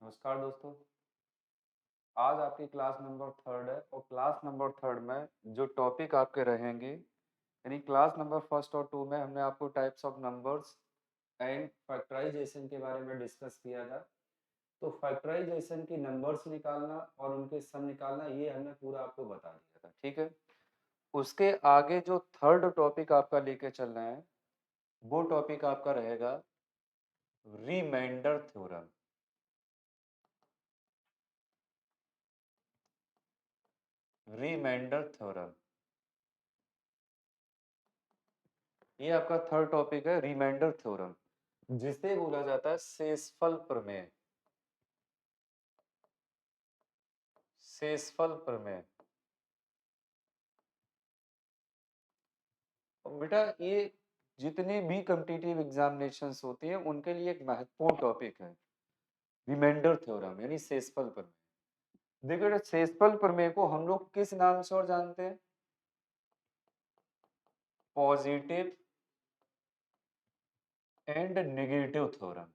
नमस्कार दोस्तों। आज आपकी क्लास नंबर थर्ड है और क्लास नंबर थर्ड में जो टॉपिक आपके रहेंगे यानी क्लास नंबर फर्स्ट और टू में हमने आपको types of numbers and factorization के बारे में डिस्कस किया था। तो फैक्टराइजेशन की नंबर्स निकालना और उनके सम निकालना ये हमने पूरा आपको बता दिया था, ठीक है। उसके आगे जो थर्ड टॉपिक आपका लेके चल रहे हैं वो टॉपिक आपका रहेगा रिमाइंडर थ्योरम। रिमाइंडर थ्योरम ये आपका थर्ड टॉपिक है, रिमाइंडर थ्योरम, जिसे बोला जाता है शेषफल प्रमेय। शेषफल प्रमेय। और बेटा ये जितनी भी कॉम्पिटिटिव एग्जामिनेशंस होती हैं उनके लिए एक महत्वपूर्ण टॉपिक है रिमाइंडर थ्योरम यानी शेषफल प्रमेय। देखो बेटा, शेषफल प्रमेय को हम लोग किस नाम से और जानते हैं? Positive and negative theorem.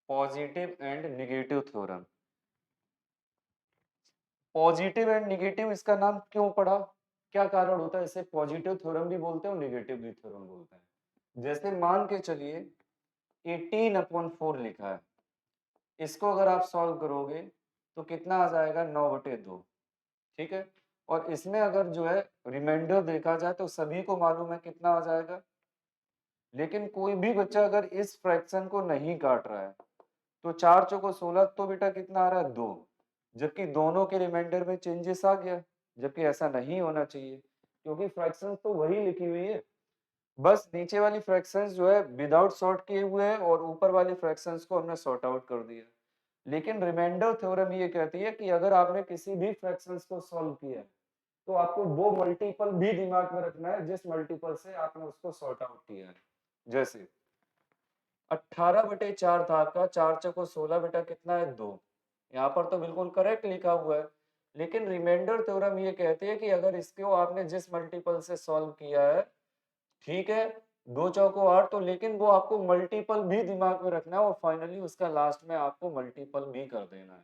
Positive and negative theorem. Positive and negative इसका नाम क्यों पड़ा? क्या कारण होता है? इसे पॉजिटिव थ्योरम भी बोलते हैं और नेगेटिव भी थ्योरम बोलते हैं। जैसे मान के चलिए 18/4 लिखा है, इसको अगर आप सॉल्व करोगे तो कितना आ जाएगा? 9/2। ठीक है। और इसमें अगर जो है रिमाइंडर देखा जाए तो सभी को मालूम है कितना आ जाएगा, लेकिन कोई भी बच्चा अगर इस फ्रैक्शन को नहीं काट रहा है तो 4 चौको 16, तो बेटा कितना आ रहा है? 2। जबकि दोनों के रिमाइंडर में चेंजेस आ गया, जबकि ऐसा नहीं होना चाहिए क्योंकि फ्रैक्शंस तो वही लिखी हुई है, बस नीचे वाली फ्रैक्शंस जो है विदाउट सॉर्ट किए हुए हैं और ऊपर वाली फ्रैक्शंस को हमने सॉर्ट आउट कर दिया। लेकिन रिमाइंडर थ्योरम ये कहती है कि अगर आपने किसी भी फ्रैक्शंस को सॉल्व किया तो आपको वो मल्टीपल भी दिमाग में रखना है जिस मल्टीपल से आपने उसको सॉर्ट आउट किया है। जैसे 18/4 था आपका, 4 चौको 16 बेटा कितना है? 2। यहाँ पर तो बिल्कुल करेक्ट लिखा हुआ है, लेकिन रिमाइंडर थ्योरम ये कहती है कि अगर इसको आपने जिस मल्टीपल से सॉल्व किया है, ठीक है, 2 चौको 8, तो लेकिन वो आपको मल्टीपल भी दिमाग में रखना है और फाइनली उसका लास्ट में आपको मल्टीपल भी कर देना है।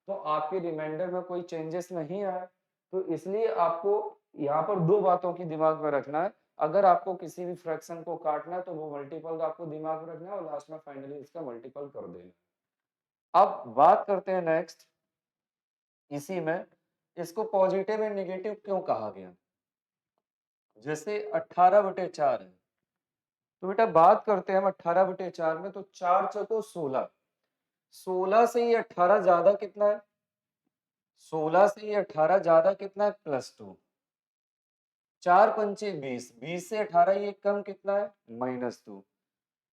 तो आपके रिमाइंडर में कोई चेंजेस नहीं आया, तो इसलिए आपको यहाँ पर दो बातों की दिमाग में रखना है। अगर आपको किसी भी फ्रैक्शन को काटना है तो वो मल्टीपल का आपको दिमाग में रखना है और लास्ट में फाइनली इसका मल्टीपल कर देना। अब बात करते हैं नेक्स्ट इसी में, इसको पॉजिटिव एंड नेगेटिव क्यों कहा गया? जैसे 18/4 है, तो बेटा बात करते हैं हम 18/4 में, तो 4 चौको 16, 16 से ये 18 ज्यादा कितना है? 16 से ये 18 ज्यादा कितना है? +2। 4 पंचे 20, 20 से 18 ये कम कितना है? -2।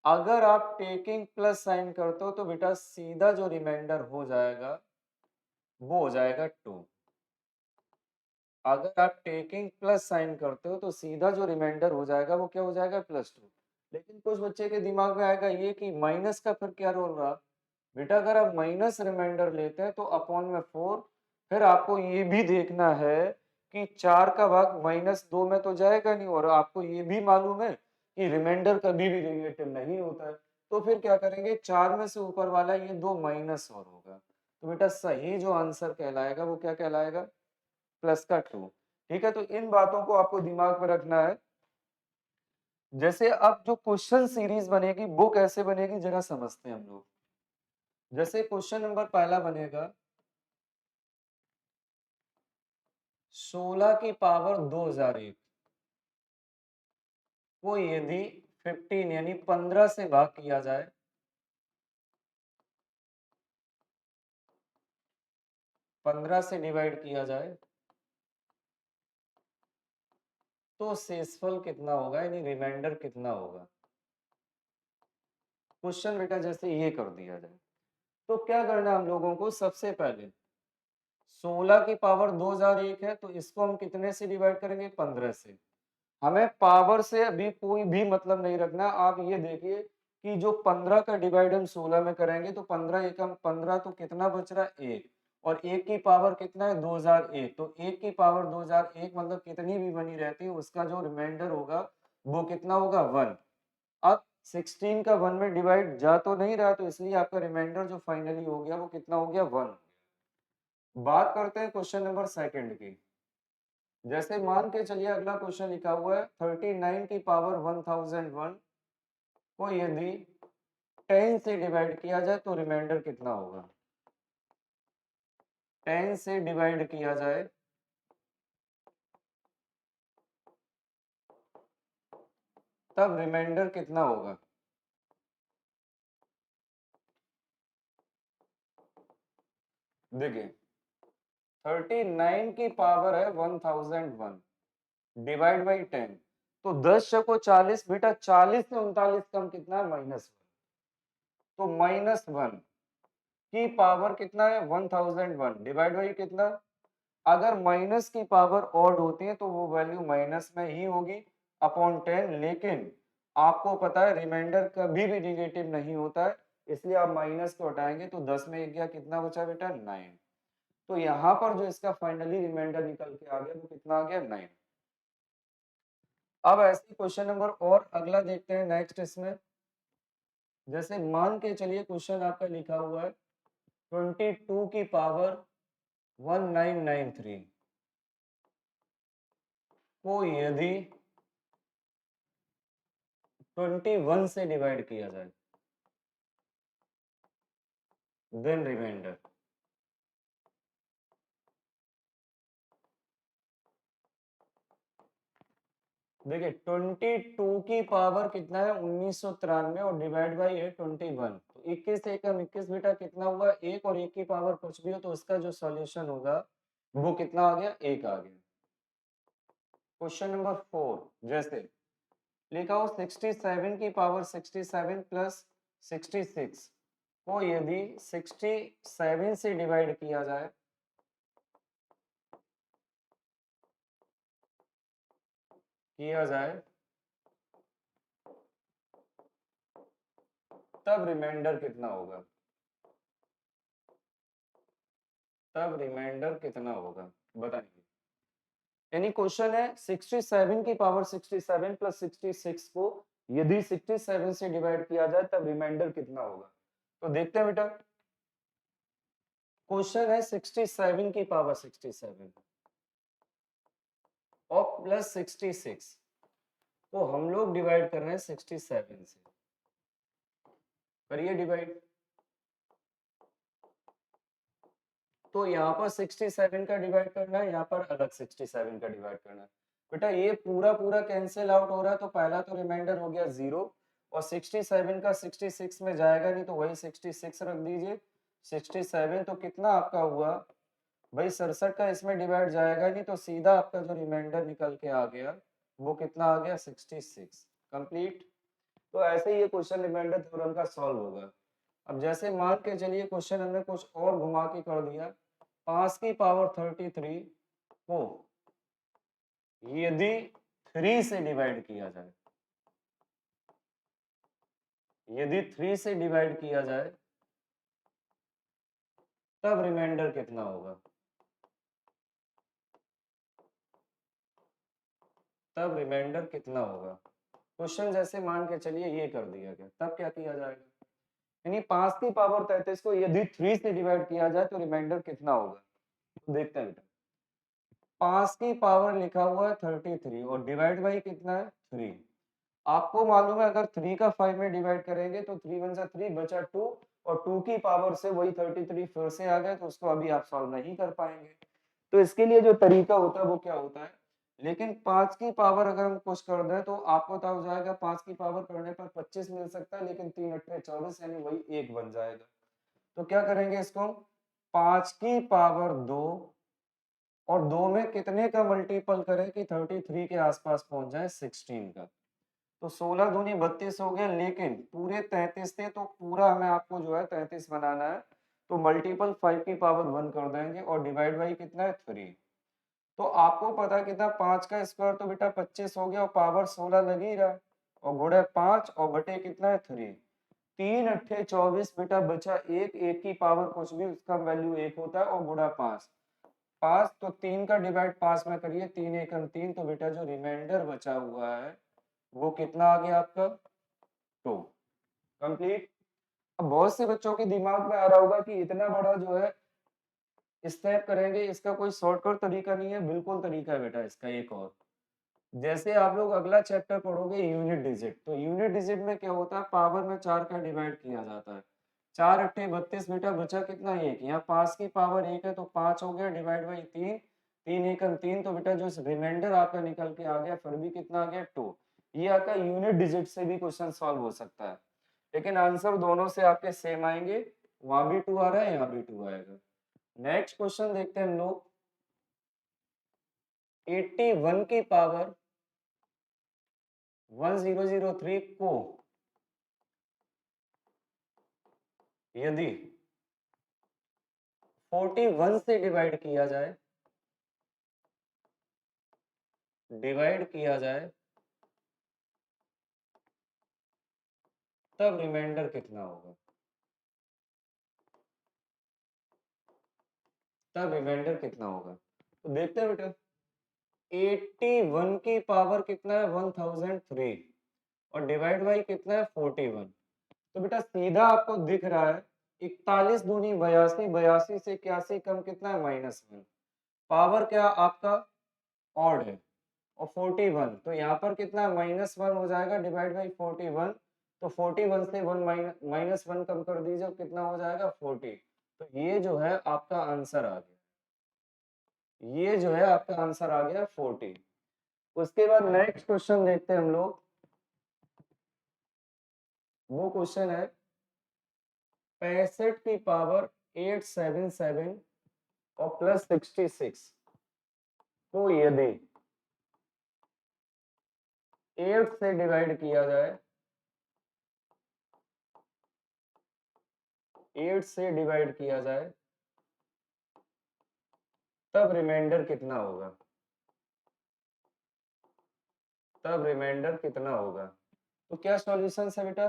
अगर आप टेकिंग प्लस साइन करते हो तो बेटा सीधा जो रिमाइंडर हो जाएगा वो हो जाएगा 2। अगर आप टेकिंग प्लस साइन करते हो तो सीधा जो रिमाइंडर हो जाएगा वो क्या हो जाएगा? +2। लेकिन कुछ बच्चे के दिमाग में आएगा ये कि माइनस का फिर क्या रोल रहा? बेटा अगर आप माइनस रिमाइंडर लेते हैं तो अपॉन में 4, फिर आपको ये भी देखना है कि 4 का भाग -2 में तो जाएगा नहीं, और आपको ये भी मालूम है कि रिमाइंडर कभी भी नेगेटिव नहीं होता है। तो फिर क्या करेंगे? 4 में से ऊपर वाला ये 2 माइनस और होगा, तो बेटा सही जो आंसर कहलाएगा वो क्या कहलाएगा? +2। ठीक है, तो इन बातों को आपको दिमाग में रखना है। जैसे अब जो क्वेश्चन सीरीज बनेगी वो कैसे बनेगी जरा समझते हैं हम लोग। जैसे क्वेश्चन नंबर पहला बनेगा 16 की पावर 2001 को यदि 15 यानी 15 से भाग किया जाए, 15 से डिवाइड किया जाए तो शेषफल कितना होगा यानी रिमाइंडर कितना होगा? क्वेश्चन बेटा जैसे ये कर दिया जाए तो क्या करना है हम लोगों को? सबसे पहले 16 की पावर 2001 है तो इसको हम कितने से डिवाइड करेंगे? 15 से। हमें पावर से अभी कोई भी मतलब नहीं रखना। आप ये देखिए कि जो 15 का डिवाइड हम 16 में करेंगे तो 15 एकम 15, तो कितना बच रहा है? 1। और 1 की पावर कितना है? 2001। तो 1 की पावर 2001 मतलब कितनी भी बनी रहती है उसका जो रिमाइंडर होगा वो कितना होगा? 1। अब 16 का 1 में डिवाइड जा तो नहीं रहा, तो इसलिए आपका रिमाइंडर जो फाइनली हो गया वो कितना हो गया, 1। बात करते हैं क्वेश्चन नंबर सेकंड की। जैसे मान के चलिए अगला क्वेश्चन लिखा हुआ है 39 की पावर 1001 को यदि 10 से डिवाइड किया जाए तो रिमाइंडर कितना होगा। 10 से डिवाइड किया जाए तब रिमाइंडर कितना होगा। देखिए 39 की पावर है 1001 डिवाइड बाई 10, तो 10 को 40 बेटा, 40 से 39 कम कितना है, -1, तो -1 की पावर कितना है 1001 डिवाइड बाई कितना। अगर माइनस की पावर ऑड होती है तो वो वैल्यू माइनस में ही होगी अपॉन 10, लेकिन आपको पता है रिमाइंडर कभी भी निगेटिव नहीं होता है, इसलिए आप माइनस को हटाएंगे तो 10 में 1 गया, कितना बचा बेटा, 9। तो यहाँ पर जो इसका फाइनली रिमाइंडर निकल के आ गया वो कितना आ गया, 9। अब ऐसे क्वेश्चन नंबर और अगला देखते हैं नेक्स्ट इसमें। जैसे मान के चलिए क्वेश्चन आपका लिखा हुआ है 22 की पावर 1993 को यदि 21 से डिवाइड किया जाए देन रिमाइंडर। देखिए 22 की पावर कितना है 1993 और डिवाइड बाई है 21, तो 21 से कम 21 बेटा कितना हुआ, 1, और 1 की पावर कुछ भी हो तो उसका जो सॉल्यूशन होगा वो कितना आ गया, 1 आ गया। क्वेश्चन नंबर 4 जैसे लिखा हो 67 की पावर 67 प्लस 66 को यदि 67 से डिवाइड किया जाए तब रिमाइंडर कितना होगा, तब रिमाइंडर कितना होगा बताइए। यानी क्वेश्चन है 67 की पावर 67 प्लस 66 को यदि 67 से डिवाइड किया जाए तब रिमाइंडर कितना होगा। तो देखते हैं बेटा, क्वेश्चन है 67 की पावर 67 और प्लस 66 को हम लोग डिवाइड कर रहे हैं 67 से। करिए डिवाइड, तो यहाँ पर 67 का डिवाइड करना है, यहाँ पर अलग 67 का डिवाइड करना है। बेटा ये पूरा पूरा कैंसिल आउट हो रहा है, तो पहला तो रिमाइंडर हो गया 0, और 67 का 66 में जाएगा नहीं तो वही 66 रख दीजिए। 67 तो कितना आपका हुआ भाई, 67 का इसमें डिवाइड जाएगा नहीं, तो सीधा आपका जो रिमाइंडर निकल के आ गया वो कितना आ गया, 66। कंप्लीट। तो ऐसे ही ये क्वेश्चन रिमाइंडर थ्योरम का सॉल्व होगा। अब जैसे मान के चलिए क्वेश्चन हमने कुछ और घुमा के कर दिया, 5 की पावर 33 को यदि 3 से डिवाइड किया जाए, यदि 3 से डिवाइड किया जाए तब रिमाइंडर कितना होगा, तब रिमाइंडर कितना होगा। क्वेश्चन जैसे मान के चलिए ये कर दिया गया, तब क्या किया जाएगा, यानी 5 की पावर 33 को यदि 3 से डिवाइड किया जाए तो रिमाइंडर कितना होगा। देखते हैं बेटा, 5 की पावर लिखा हुआ है 33 और डिवाइड बाई कितना है 3। आपको मालूम है अगर 3 का 5 में डिवाइड करेंगे तो 3 1 3 बचा 2, और 2 की पावर से वही 33 फिर से आ गए, तो उसको अभी आप सॉल्व नहीं कर पाएंगे। तो इसके लिए जो तरीका होता है वो क्या होता है, लेकिन 5 की पावर अगर हम कुछ कर दें तो आपको तब हो जाएगा 5 की पावर करने पर 25 मिल सकता है, लेकिन 3 अट्ठे 24 यानी वही 1 बन जाएगा। तो क्या करेंगे इसको, 5 की पावर 2 और 2 में कितने का मल्टीपल करें कि 33 के आसपास पहुंच जाए 16 का। तो 16 दूनी 32 हो गया, लेकिन पूरे 33 थे तो पूरा हमें आपको जो है 33 बनाना है, तो मल्टीपल 5 की पावर 1 कर देंगे और डिवाइड बाई कितना है 3। तो आपको पता कितना, 5 का स्क्वायर तो बेटा 25 हो गया और पावर 16 लग ही रहा है, और गुणे 5 और बटे कितना है 3। 3 अट्ठे 24 बेटा, बचा 1, 1 की पावर कुछ भी उसका वैल्यू 1 होता है, और गुणा 5, 5 तो 3 का डिवाइड 5 में करिए, 3 एकम 3, तो बेटा जो रिमाइंडर बचा हुआ है वो कितना आ गया आपका 2 कंप्लीट। अब बहुत से बच्चों के दिमाग में आ रहा होगा कि इतना बड़ा जो है स्टेप करेंगे, इसका कोई शॉर्टकट तरीका नहीं है। बिल्कुल तरीका है बेटा इसका एक और। जैसे आप लोग अगला चैप्टर पढ़ोगे यूनिट डिजिट, तो यूनिट डिजिट में क्या होता है, पावर में 4 का डिवाइड किया जाता है। 4 अट्ठे 32 बेटा, बचा कितना, एक। यहाँ 5 की पावर 1 है तो 5 हो गया, डिवाइड बाई 3, 3 एकम 3, तो बेटा जो रिमाइंडर आपका निकल के आ गया फिर भी कितना आ गया, 2। ये आपका यूनिट डिजिट से भी क्वेश्चन सॉल्व हो सकता है, लेकिन आंसर दोनों से आपके सेम आएंगे। वहां भी 2 आ रहा है, यहाँ भी 2 आएगा। नेक्स्ट क्वेश्चन देखते हैं हम लोग। 81 की पावर 1003 को यदि 41 से डिवाइड किया जाए तब रिमाइंडर कितना होगा, तब रिमाइंडर कितना होगा। तो देखते हैं बेटा, 81 की पावर कितना है, 1003, और डिवाइड बाई कितना है, 41। तो बेटा सीधा आपको दिख रहा है 41 दूनी 82, 82 से 81 कम कितना है, -1। पावर क्या आपका ऑड है, और 41, तो यहाँ पर कितना -1 हो जाएगा, डिवाइड बाई 41। तो 41 से 1 -1 कम कर दीजिए, कितना हो जाएगा, 40। तो ये जो है आपका आंसर आ गया, ये जो है आपका आंसर आ गया 40। उसके बाद नेक्स्ट क्वेश्चन देखते हैं हम लोग। वो क्वेश्चन है 65 की पावर 877 और प्लस 66 को यदि 8 से डिवाइड किया जाए, 8 से डिवाइड किया जाए तब रिमाइंडर कितना होगा, तब रिमाइंडर कितना होगा। तो क्या सॉल्यूशन है बेटा,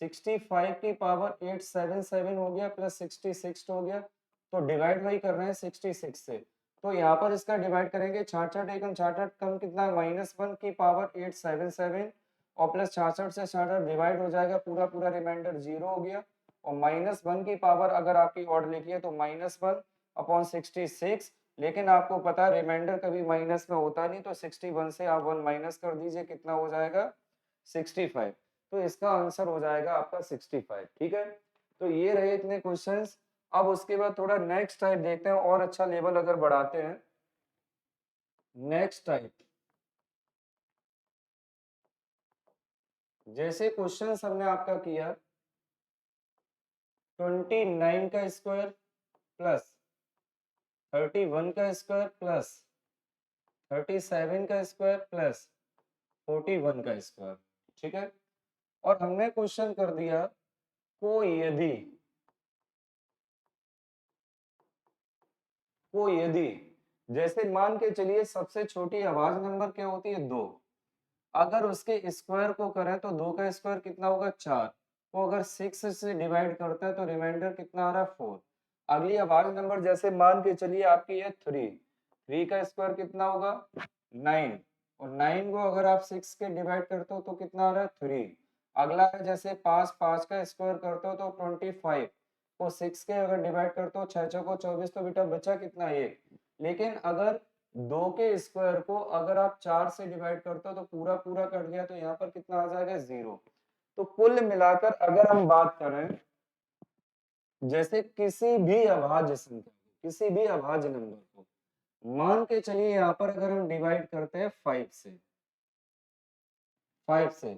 65 की पावर 877 हो गया प्लस 66 हो गया, तो डिवाइड वही कर रहे हैं 66 से, तो यहाँ पर इसका डिवाइड करेंगे 66 एकम 66 कम कितना, -1 की पावर 877 और प्लस 66 से 66 डिवाइड हो जाएगा, पूरा पूरा रिमाइंडर 0 हो गया। और -1 की पावर अगर आपकी ऑड लिखी है तो -1 अपॉन 66, लेकिन आपको पता है रिमाइंडर कभी माइनस में होता नहीं, तो 61 से आप 1 माइनस कर दीजिए, कितना हो जाएगा, 65। तो इसका आंसर हो जाएगा आपका 65। ठीक है, तो ये रहे इतने क्वेश्चंस। अब उसके बाद थोड़ा नेक्स्ट टाइप देखते हैं, और अच्छा लेवल अगर बढ़ाते हैं। नेक्स्ट टाइप, जैसे क्वेश्चंस हमने आपका किया 29 का स्क्वायर प्लस 31 का स्क्वायर प्लस 37 का स्क्वायर प्लस 41 का स्क्वायर। ठीक है, और हमने क्वेश्चन कर दिया को यदि जैसे मान के चलिए सबसे छोटी आवाज नंबर क्या होती है, 2। अगर उसके स्क्वायर को करें तो 2 का स्क्वायर कितना होगा, 4। वो अगर 6 से डिवाइड करता है तो रिमाइंडर कितना आ रहा है, 4। अगली आवाज नंबर जैसे मान के चलिए आपकी है 3, 3 का स्क्वायर कितना होगा, 9, और 9 को अगर आप 6 के डिवाइड करते हो तो कितना आ रहा है, 3। अगला है जैसे 5, 5 का स्क्वायर करते हो तो 25 को 6 के अगर डिवाइड करते हो, 6 को 24, तो बेटा बचा कितना, 1। लेकिन अगर 2 के स्क्वायर को अगर आप 4 से डिवाइड करते हो तो पूरा पूरा कट गया, तो यहाँ पर कितना आ जाएगा, 0। तो कुल मिलाकर अगर हम बात करें, जैसे किसी भी अभाज्य संख्या को, किसी भी अभाज्य नंबर को मान के चलिए यहाँ पर अगर हम डिवाइड करते हैं 5 से, 5 से,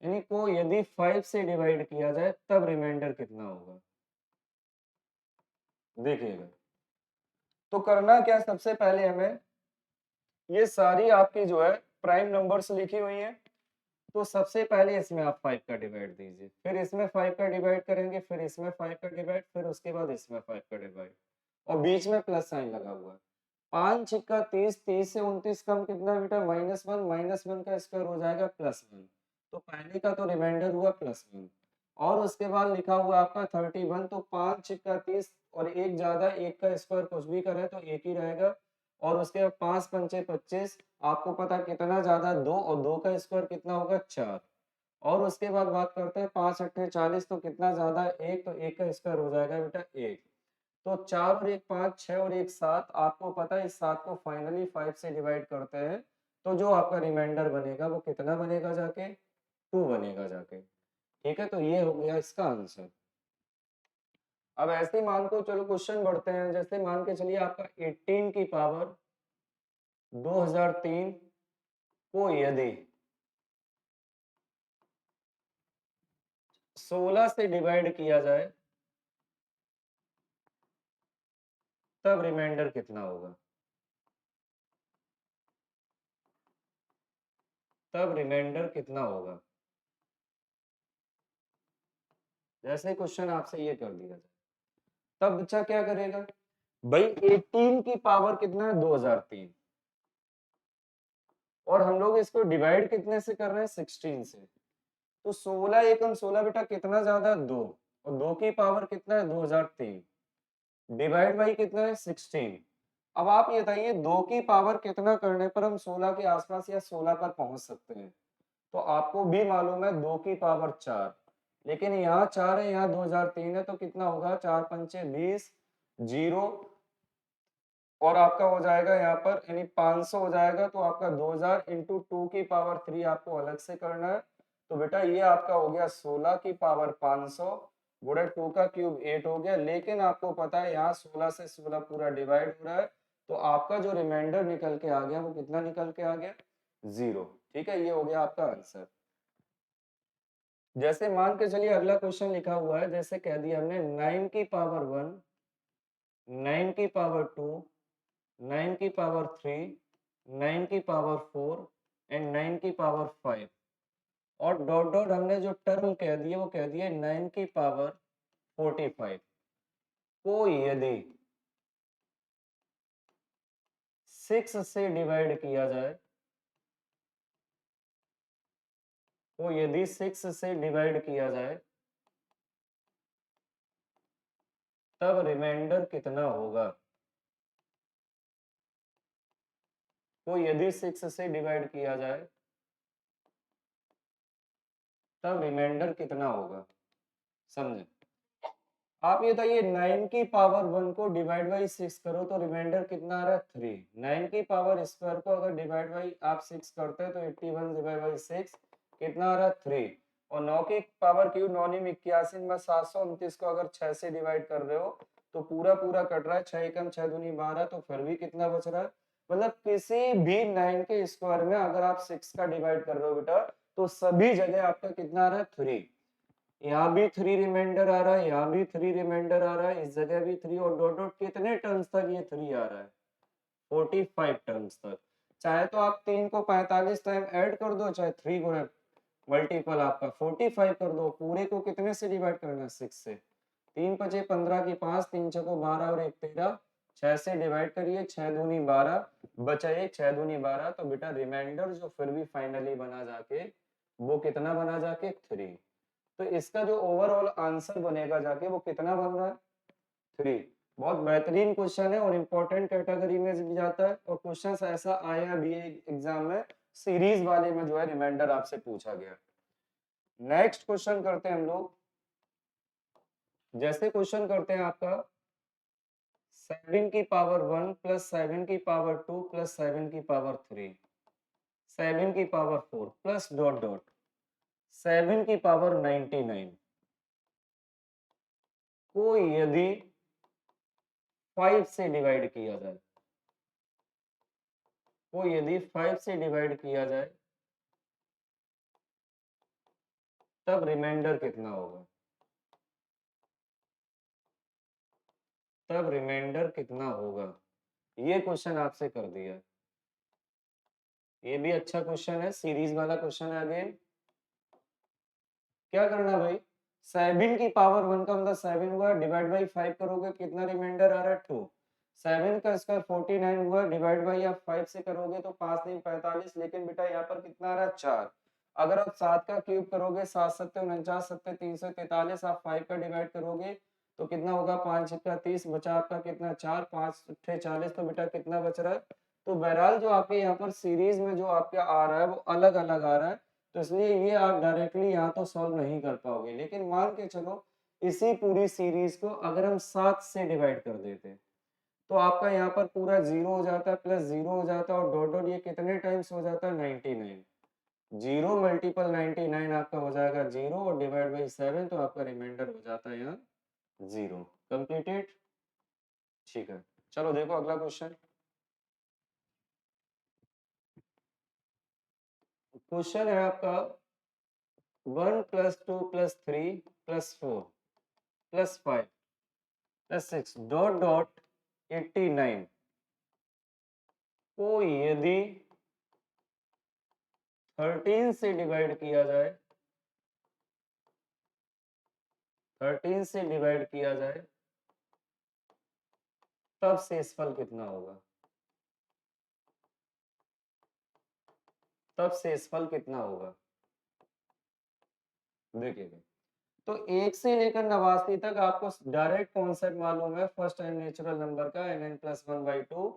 यानी को यदि 5 से डिवाइड किया जाए तब रिमाइंडर कितना होगा, देखिएगा। तो करना क्या, सबसे पहले हमें ये सारी आपकी जो है प्राइम नंबर्स लिखी हुई हैं, तो सबसे पहले इसमें आप 5 का डिवाइड दीजिए, फिर इसमें 5 का डिवाइड करेंगे, फिर इसमें 5 का डिवाइड, फिर उसके बाद इसमें 5 का डिवाइड, और बीच में प्लस साइन लगा हुआ है। 5 छिक्का 30, 30 से 29 कम कितना बेटा, -1, -1 का स्क्वायर हो जाएगा +1। तो पहले का तो रिमाइंडर हुआ +1, और उसके बाद लिखा हुआ आपका 31, तो 5 छिक्का 30 और एक ज्यादा, एक का स्क्वायर कुछ भी करे तो एक ही रहेगा, और उसके बाद 5 पंचे 25, आपको पता कितना ज्यादा, 2, और 2 का स्क्वायर कितना होगा, 4। और उसके बाद बात करते हैं 5 अट्ठे 40, तो कितना ज्यादा है 1, तो 1 का स्क्वायर हो जाएगा बेटा 1। तो 4 और 1 5, 6 और 1 7, आपको पता है इस 7 को फाइनली 5 से डिवाइड करते हैं तो जो आपका रिमाइंडर बनेगा वो कितना बनेगा जाके, 2 बनेगा जाके। ठीक है, तो ये हो गया इसका आंसर। अब ऐसे ही मान को चलो क्वेश्चन बढ़ते हैं, जैसे मान के चलिए आपका 18 की पावर 2003 को यदि 16 से डिवाइड किया जाए तब रिमाइंडर कितना होगा, तब रिमाइंडर कितना होगा। जैसे क्वेश्चन आपसे ये कर दिया जाए तब बच्चा क्या करेगा भाई, 18 की पावर कितना है 2003, और हम लोग इसको डिवाइड कितने से कर रहे हैं 16 से, तो 16 एकम 16 बेटा कितना ज्यादा 2, और 2 की पावर कितना है 2003, डिवाइड बाई कितना है 16। अब आप ये बताइए 2 की पावर कितना करने पर हम 16 के आसपास या 16 पर पहुंच सकते हैं। तो आपको भी मालूम है 2 की पावर 4, लेकिन यहाँ 4 है यहाँ 2003 है, तो कितना होगा 4 पंचे 20, 0, और आपका हो जाएगा यहाँ पर यानी 500 हो जाएगा। तो आपका 2000 इंटू 2 की पावर 3 आपको अलग से करना है। तो बेटा ये आपका हो गया 16 की पावर 500 गुणा 2 का क्यूब 8 हो गया। लेकिन आपको पता है यहाँ 16 से 16 पूरा डिवाइड हो रहा है, तो आपका जो रिमाइंडर निकल के आ गया वो कितना निकल के आ गया 0। ठीक है, ये हो गया आपका आंसर। जैसे मान के चलिए अगला क्वेश्चन लिखा हुआ है, जैसे कह दिया हमने 9 की पावर 1, 9 की पावर 2, 9 की पावर 3, 9 की पावर 4 एंड 9 की पावर 5, और डॉट डॉट हमने जो टर्म कह दिए वो कह दिए 9 की पावर 45 को यदि 6 से डिवाइड किया जाए, को यदि 6 से डिवाइड किया जाए तब रिमाइंडर कितना होगा। को यदि 6 से डिवाइड किया जाए तब रिमाइंडर कितना होगा, समझे। आप ये बताइए 9 की पावर 1 को डिवाइड बाई 6 करो तो रिमाइंडर कितना आ रहा है 3। 9 की पावर स्क्वायर को अगर डिवाइड बाई आप 6 करते हैं तो 81 डिवाइड बाई 6 कितना आ रहा है 3। और 9 की पावर क्यूब 9 में 81 में 729 को अगर 6 से डिवाइड कर रहे हो तो पूरा पूरा कट रहा है, 6 एकम 6 दूनी 12, तो फिर भी कितना बच रहा है। मतलब किसी भी 9 के स्क्वायर में अगर आप 6 का डिवाइड कर रहे हो बेटा तो सभी जगह आपका कितना आ रहा है 3। यहाँ भी 3 रिमाइंडर आ रहा है, यहाँ भी 3 रिमाइंडर आ रहा है, इस जगह भी 3, और डॉट डॉट कितने टर्म्स तक ये 3 आ रहा है 45 टर्म्स तक। चाहे तो आप 3 को 45 टाइम ऐड कर दो, चाहे 3 गुना मल्टीपल आपका 45 कर दो। पूरे को कितने से डिवाइड करना है 6 से। 3 पचे 15 की 5, 3 छको 12 और 1 13, 6 से डिवाइड करिए, 6 दूनी 12 बचा 1, 6 दूनी 12, तो बेटा रिमाइंडर जो फिर भी फाइनली बना जाके वो कितना बना जाके 3। तो इसका जो ओवरऑल आंसर बनेगा जाके वो कितना बन रहा है 3। बहुत बेहतरीन क्वेश्चन है और इम्पोर्टेंट कैटेगरी में भी जाता है, और क्वेश्चन ऐसा आया भी एग्जाम में सीरीज वाले में जो है रिमाइंडर आपसे पूछा गया। नेक्स्ट क्वेश्चन करते हैं हम लोग। जैसे क्वेश्चन करते हैं आपका 7 की पावर 1 प्लस 7 की पावर 2 प्लस 7 की पावर 3, 7 की पावर 4 प्लस डॉट डॉट 7 की पावर 99 को यदि 5 से डिवाइड किया जाए, को यदि 5 से डिवाइड किया जाए तब रिमाइंडर कितना होगा, तब रिमाइंडर कितना होगा। ये क्वेश्चन आपसे कर दिया। ये भी अच्छा क्वेश्चन है, सीरीज वाला क्वेश्चन है। अगेन क्या करना भाई, 7 की पावर 1 का मतलब 7 हुआ, डिवाइड बाई 5 करोगे कितना रिमाइंडर आ रहा है 2। 7 का स्क्वायर 49 हुआ, डिवाइड बाई आप 5 से करोगे तो 5 3 45, लेकिन बेटा यहाँ पर कितना आ रहा है 4। अगर आप 7 का क्यूब करोगे 7 सत्ते 49 सत्ते 343, आप 5 का डिवाइड करोगे तो कितना होगा 5 छक्का 30, बचा आपका कितना 4, 5 अट्ठे 40, तो बेटा कितना बच रहा है। तो बहरहाल जो आपके यहाँ पर सीरीज में जो आपका आ रहा है वो अलग अलग आ रहा है, तो इसलिए ये आप डायरेक्टली यहाँ तो सॉल्व नहीं कर पाओगे। लेकिन मान के चलो इसी पूरी सीरीज को अगर हम 7 से डिवाइड कर देते तो आपका यहाँ पर पूरा 0 हो जाता है, प्लस 0 हो जाता है, और डॉट डॉट ये कितने टाइम्स हो जाता है 99। 0 मल्टीपल 99 आपका हो जाएगा 0 और डिवाइड बाई 7, तो आपका रिमाइंडर हो जाता है यहाँ 0। कंप्लीटेड। ठीक है, चलो देखो अगला क्वेश्चन। क्वेश्चन है आपका 1 plus 2 plus 3 plus 4 plus 5 plus 6 dot dot 89 को यदि 13 से डिवाइड किया जाए, 13 से डिवाइड किया जाए तब शेषफल कितना होगा? तब शेषफल कितना होगा? देखिएगा, तो 1 से लेकर 89 तक आपको डायरेक्ट कॉन्सेप्ट मालूम है फर्स्ट टाइम नेचुरल नंबर का, n प्लस 1/2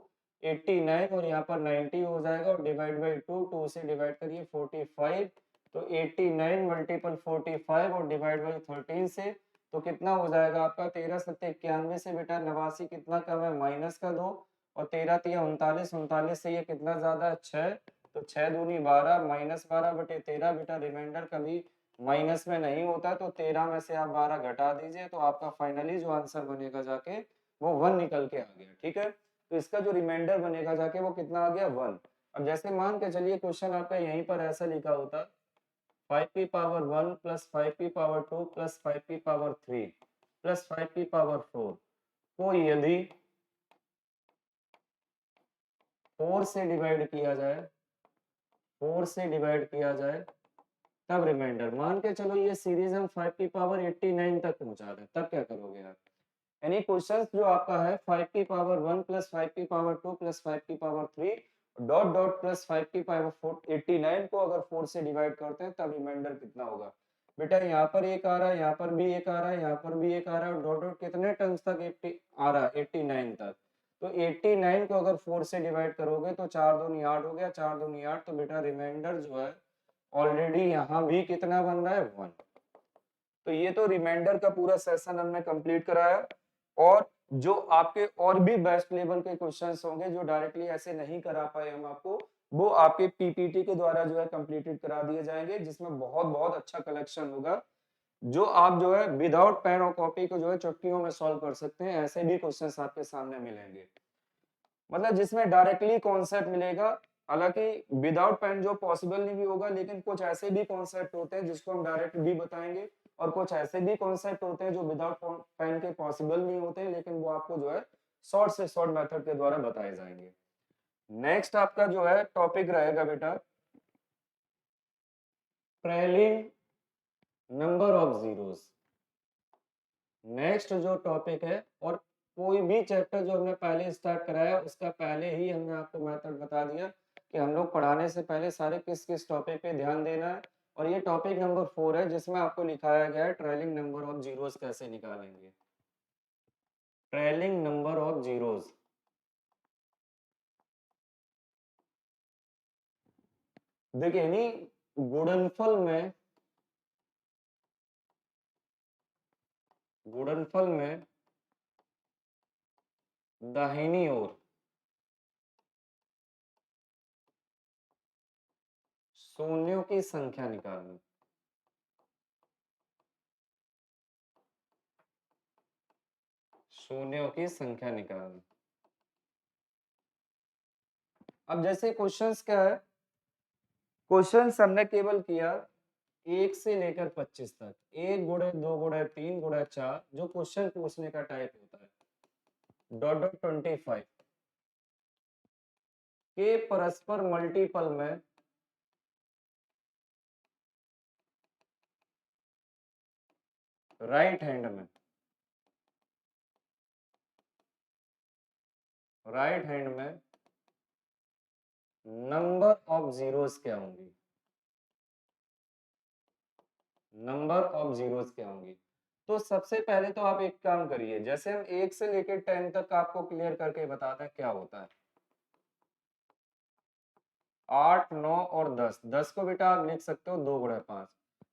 89, और यहाँ पर 90 हो जाएगा और डिवाइड बाई 2, 2 से डिवाइड करिए 45, तो 89 मल्टीपल 45 और डिवाइड बाई 13 से, तो कितना हो जाएगा आपका 13 सत्ते 91 से बेटा 89 कितना कम है माइनस का 2, और 13 तिया 39, 39 से ये कितना ज्यादा है 6, तो 6 दूनी 12 माइनस 12 बटे 13 बेटा, रिमाइंडर कभी माइनस में नहीं होता, तो 13 में से आप 12 घटा दीजिए, तो आपका फाइनली जो आंसर बनेगा जाके वो 1 निकल के आ गया। ठीक है, तो इसका जो रिमाइंडर बनेगा जाके वो कितना आ गया 1। अब जैसे मान के चलिए क्वेश्चन आपका यहीं पर ऐसा लिखा होता 5 की पावर 1 प्लस 5 की पावर 2 प्लस 5 की पावर 3 प्लस 5 की पावर 4 को यदि 4 से डिवाइड किया जाए, 4 से डिवाइड किया जाए तब रिमाइंडर, मान के चलो ये सीरीज हम 5 की पावर 89 तक पहुंचा रहे हैं, तब क्या करोगे आप? यानी क्वेश्चन जो आपका है 5 की पावर 1 प्लस 5 की पावर 2 प्लस 5 की पावर 3 डॉट डॉट प्लस 5 की पावर 89 को अगर 4 से डिवाइड करते हैं तब रिमाइंडर कितना होगा? बेटा यहाँ पर एक आ रहा है, यहाँ पर भी एक आ रहा है, यहाँ पर भी एक आ रहा है, और डॉट डॉट कितने टर्म्स तक 80 आ रहा है 89 तक, तो 89 को अगर 4 से डिवाइड करोगे तो 4 दूनी 8 हो गया, 4 दूनी 8, तो बेटा रिमाइंडर जो है ऑलरेडी यहाँ भी कितना बन रहा है 1। तो ये तो रिमाइंडर का पूरा सेशन हमने कंप्लीट कराया, और जो आपके और भी बेस्ट लेवल के क्वेश्चंस होंगे जो डायरेक्टली ऐसे नहीं करा पाए हम आपको, वो आपके पीपीटी के द्वारा जो है कंप्लीटेड करा दिए जाएंगे, जिसमें बहुत बहुत अच्छा कलेक्शन होगा, जो आप जो है विदाउट पेन और कॉपी को जो है चुटकियों में सॉल्व कर सकते हैं। ऐसे भी क्वेश्चंस आपके सामने मिलेंगे, मतलब जिसमें डायरेक्टली कॉन्सेप्ट मिलेगा। हालांकि विदाउट पेन जो पॉसिबल नहीं भी होगा, लेकिन कुछ ऐसे भी कॉन्सेप्ट होते हैं जिसको हम डायरेक्ट भी बताएंगे, और कुछ ऐसे भी कॉन्सेप्ट होते हैं जो विदाउट पेन के पॉसिबल नहीं होते, लेकिन वो आपको जो है शॉर्ट से शॉर्ट मेथड के द्वारा बताए जाएंगे। नेक्स्ट आपका जो है टॉपिक रहेगा बेटा trailing number of zeros. Next जो टॉपिक है, और कोई भी चैप्टर जो हमने पहले स्टार्ट कराया उसका पहले ही हमने आपको मेथड बता दिया कि हम लोग पढ़ाने से पहले सारे किस किस टॉपिक पे ध्यान देना है, और ये टॉपिक नंबर 4 है जिसमें आपको लिखाया गया है ट्रेलिंग नंबर ऑफ जीरोस कैसे निकालेंगे। ट्रेलिंग नंबर ऑफ जीरोस, देखिए नहीं, गुणनफल में, गुणनफल में दाहिनी ओर शून्यों की संख्या निकालनी, शून्यों की संख्या निकालनी। अब जैसे क्वेश्चंस क्या है, क्वेश्चंस हमने केवल किया 1 से लेकर 25 तक, 1 गुणे 2 गुणे 3 गुणे 4, जो क्वेश्चन पूछने का टाइप होता है, डॉट डॉट 25 के परस्पर मल्टीपल में राइट हैंड में, राइट हैंड में नंबर ऑफ जीरोस क्या होंगी, नंबर ऑफ जीरोस क्या होंगी। तो सबसे पहले तो आप एक काम करिए, जैसे हम 1 से लेकर 10 तक आपको क्लियर करके बताते हैं क्या होता है। 8, 9 और 10। 10 को बेटा आप लिख सकते हो 2 गुणा 5।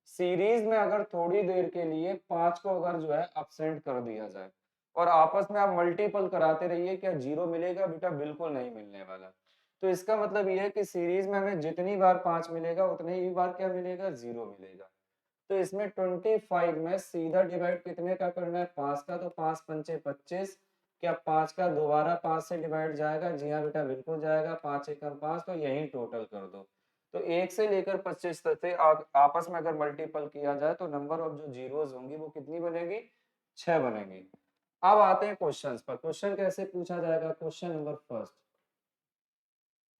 सीरीज में अगर थोड़ी देर के लिए 5 को अगर जो है अपसेंट कर दिया जाए और आपस में आप मल्टीपल कराते रहिए, क्या जीरो मिलेगा? बेटा बिल्कुल नहीं मिलने वाला। तो इसका मतलब ये है कि सीरीज में हमें जितनी बार 5 मिलेगा उतनी ही बार क्या मिलेगा? जीरो मिलेगा। तो इसमें 25 में सीधा डिवाइड कितने का करना है? 5 का। तो 5 पंचे 25। क्या 5 का दोबारा 5 से डिवाइड जाएगा? जी हाँ बेटा बिल्कुल जाएगा। 5 एकम 5, तो यही टोटल कर दो। तो 1 से लेकर 25 तक से आपस में अगर मल्टीपल किया जाए तो नंबर ऑफ जो जीरोज होंगी वो कितनी बनेगी? 6 बनेगी। अब आते हैं क्वेश्चंस पर। क्वेश्चन कैसे पूछा जाएगा? Question number first.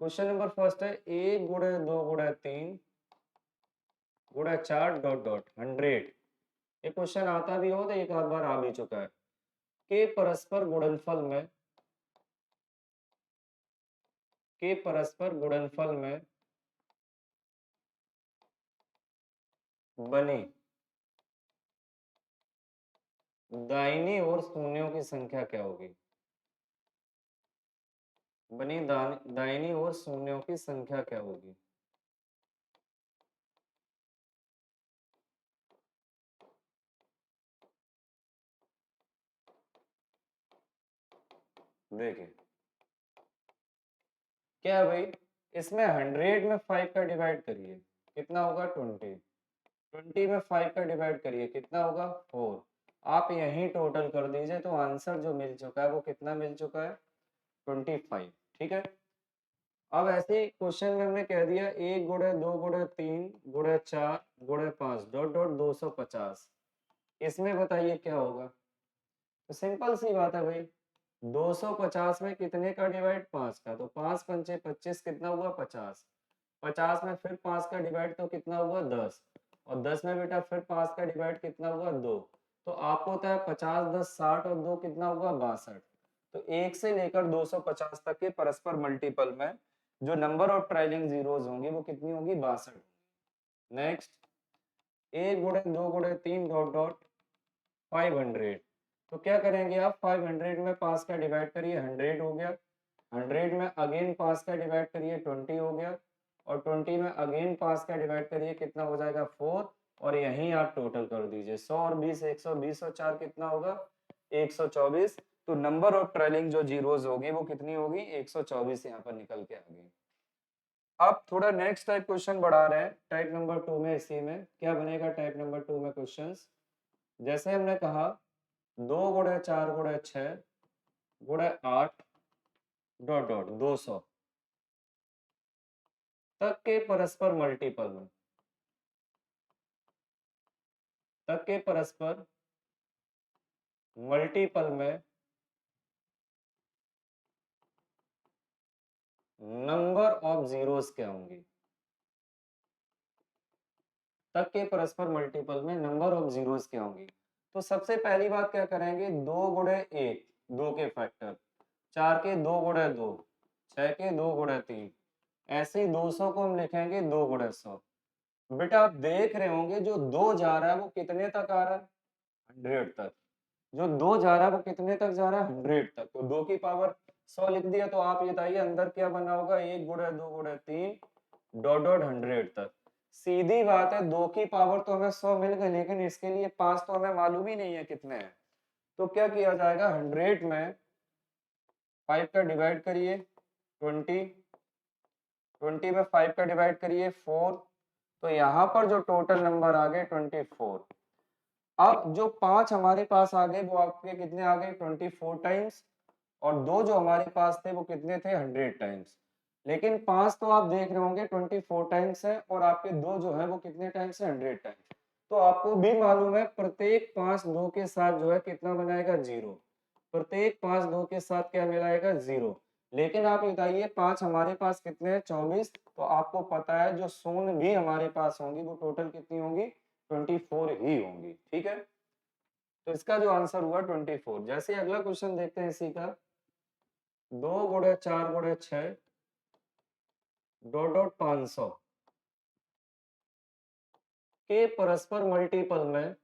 Question number first है 1 गुणे 2 गुणे 3 गुणा 4 डॉट डॉट 100। ये क्वेश्चन आता भी हो तो एक आध बार आ भी चुका है के परस्पर गुणनफल में बनी दाहिनी ओर शून्यों की संख्या क्या होगी? बनी दाहिनी ओर शून्यों की संख्या क्या होगी? देखिए क्या है भाई, इसमें 100 में 5 का डिवाइड करिए, कितना होगा? 20। 20 में 5 का डिवाइड करिए, कितना होगा? 4। आप यही टोटल कर दीजिए तो आंसर जो मिल चुका है वो कितना मिल चुका है? 25। ठीक है। अब ऐसे ही क्वेश्चन में हमने कह दिया 1 गुणे 2 गुणे 3 गुणे 4 गुणे 5 डॉट डॉट 250। इसमें बताइए क्या होगा? तो सिंपल सी बात है भाई, 250 में कितने का डिवाइड? 5 का। तो 5 पंचे 25, कितना हुआ? 50। 50 में फिर 5 का डिवाइड तो कितना हुआ? 10। और 10 में बेटा फिर 5 का डिवाइड कितना हुआ? 2। तो आपको होता है 50 10 60 और 2 कितना हुआ? 62। तो 1 से लेकर 250 तक के परस्पर मल्टीपल में जो नंबर ऑफ ट्राइलिंग जीरोज होंगी वो कितनी होगी? 62। नेक्स्ट 1 गुणे 2 गुणे 3 डॉट डॉट 500। तो क्या करेंगे आप? 500 में 5 का डिवाइड करिए, 100 हो गया। 100 में अगेन 5 का डिवाइड करिए, 20 हो गया। और 20 में अगेन 5 का डिवाइड करिए, कितना हो जाएगा? 4। और यहीं आप टोटल कर दीजिए, 100 और 20 120 और 4 कितना होगा? 124। तो नंबर ऑफ ट्रेलिंग जो जीरोज होगी वो कितनी होगी? 124 यहाँ पर निकल के आ गई। अब थोड़ा नेक्स्ट टाइप क्वेश्चन बढ़ा रहे हैं, टाइप नंबर 2 में। इसी में क्या बनेगा टाइप नंबर 2 में क्वेश्चंस? जैसे हमने कहा 2 गुणे 4 गुणे 6 गुणे 8 डॉट डॉट 200 तक के परस्पर मल्टीपल में नंबर ऑफ जीरोस क्या होंगी? तक के परस्पर मल्टीपल में नंबर ऑफ जीरोस क्या होंगी? तो सबसे पहली बात क्या करेंगे? 2 गुणे 1 2 के फैक्टर, 4 के 2 गुणे 2, 6 के 2 गुणे 3, ऐसे ही 200 को हम लिखेंगे 2 गुणे 100। बेटा आप देख रहे होंगे जो 2 जा रहा है वो कितने तक आ रहा है? 100 तक। जो 2 जा रहा है वो कितने तक जा रहा है? 100 तक। तो 2 की पावर 100 लिख दिया। तो आप ये बताइए अंदर क्या बना होगा? 1 गुणे 2 गुणे 3 डॉट डॉट 100 तक। सीधी बात है, 2 की पावर तो हमें 100 मिल गई, लेकिन इसके लिए 5 तो हमें मालूम ही नहीं है कितने हैं। तो क्या किया जाएगा? 100 में 5 का डिवाइड करिए 20, 20 में 5 का डिवाइड करिए 4। तो यहाँ पर जो टोटल नंबर आ गए 24। अब जो 5 हमारे पास आ गए वो आपके कितने आ गए? 24 टाइम्स। और 2 जो हमारे पास थे वो कितने थे? 100 टाइम्स। लेकिन 5 तो आप देख रहे होंगे 24 टाइम्स है, और आपके 2 जो है वो कितने टाइम्स है? 100 टाइम्स। तो आपको भी मालूम है प्रत्येक 5 2 के साथ जो है कितना बनाएगा? 0। प्रत्येक 5 2 के साथ क्या मिलाएगा? 0। लेकिन आप बताइए 5 हमारे पास कितने हैं? 24। तो आपको पता है जो शून्य भी हमारे पास होंगी वो टोटल कितनी होंगी? 24 ही होंगी। ठीक है। तो इसका जो आंसर हुआ 24। जैसे अगला क्वेश्चन देखते हैं इसी का, 2 गुणे 4 गुणे 6 डॉट डॉट 500 के परस्पर मल्टीपल में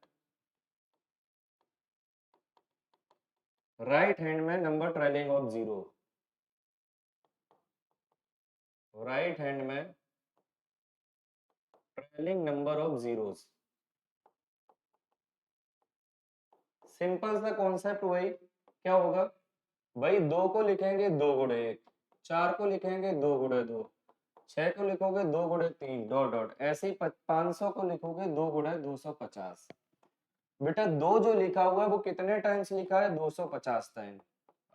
राइट हैंड में number trailing of zero. Right hand में trailing number of zeros. Simple सा कॉन्सेप्ट वही क्या होगा भाई, 2 को लिखेंगे 2 गुणे 1, 4 को लिखेंगे 2 गुणे 2, 6 को लिखोगे 2 गुणे 3 डॉट डॉट, ऐसे ही 500 को लिखोगे 2 गुणे 250। बेटा 2 जो लिखा हुआ है वो कितने टाइम्स लिखा है, 250 टाइम।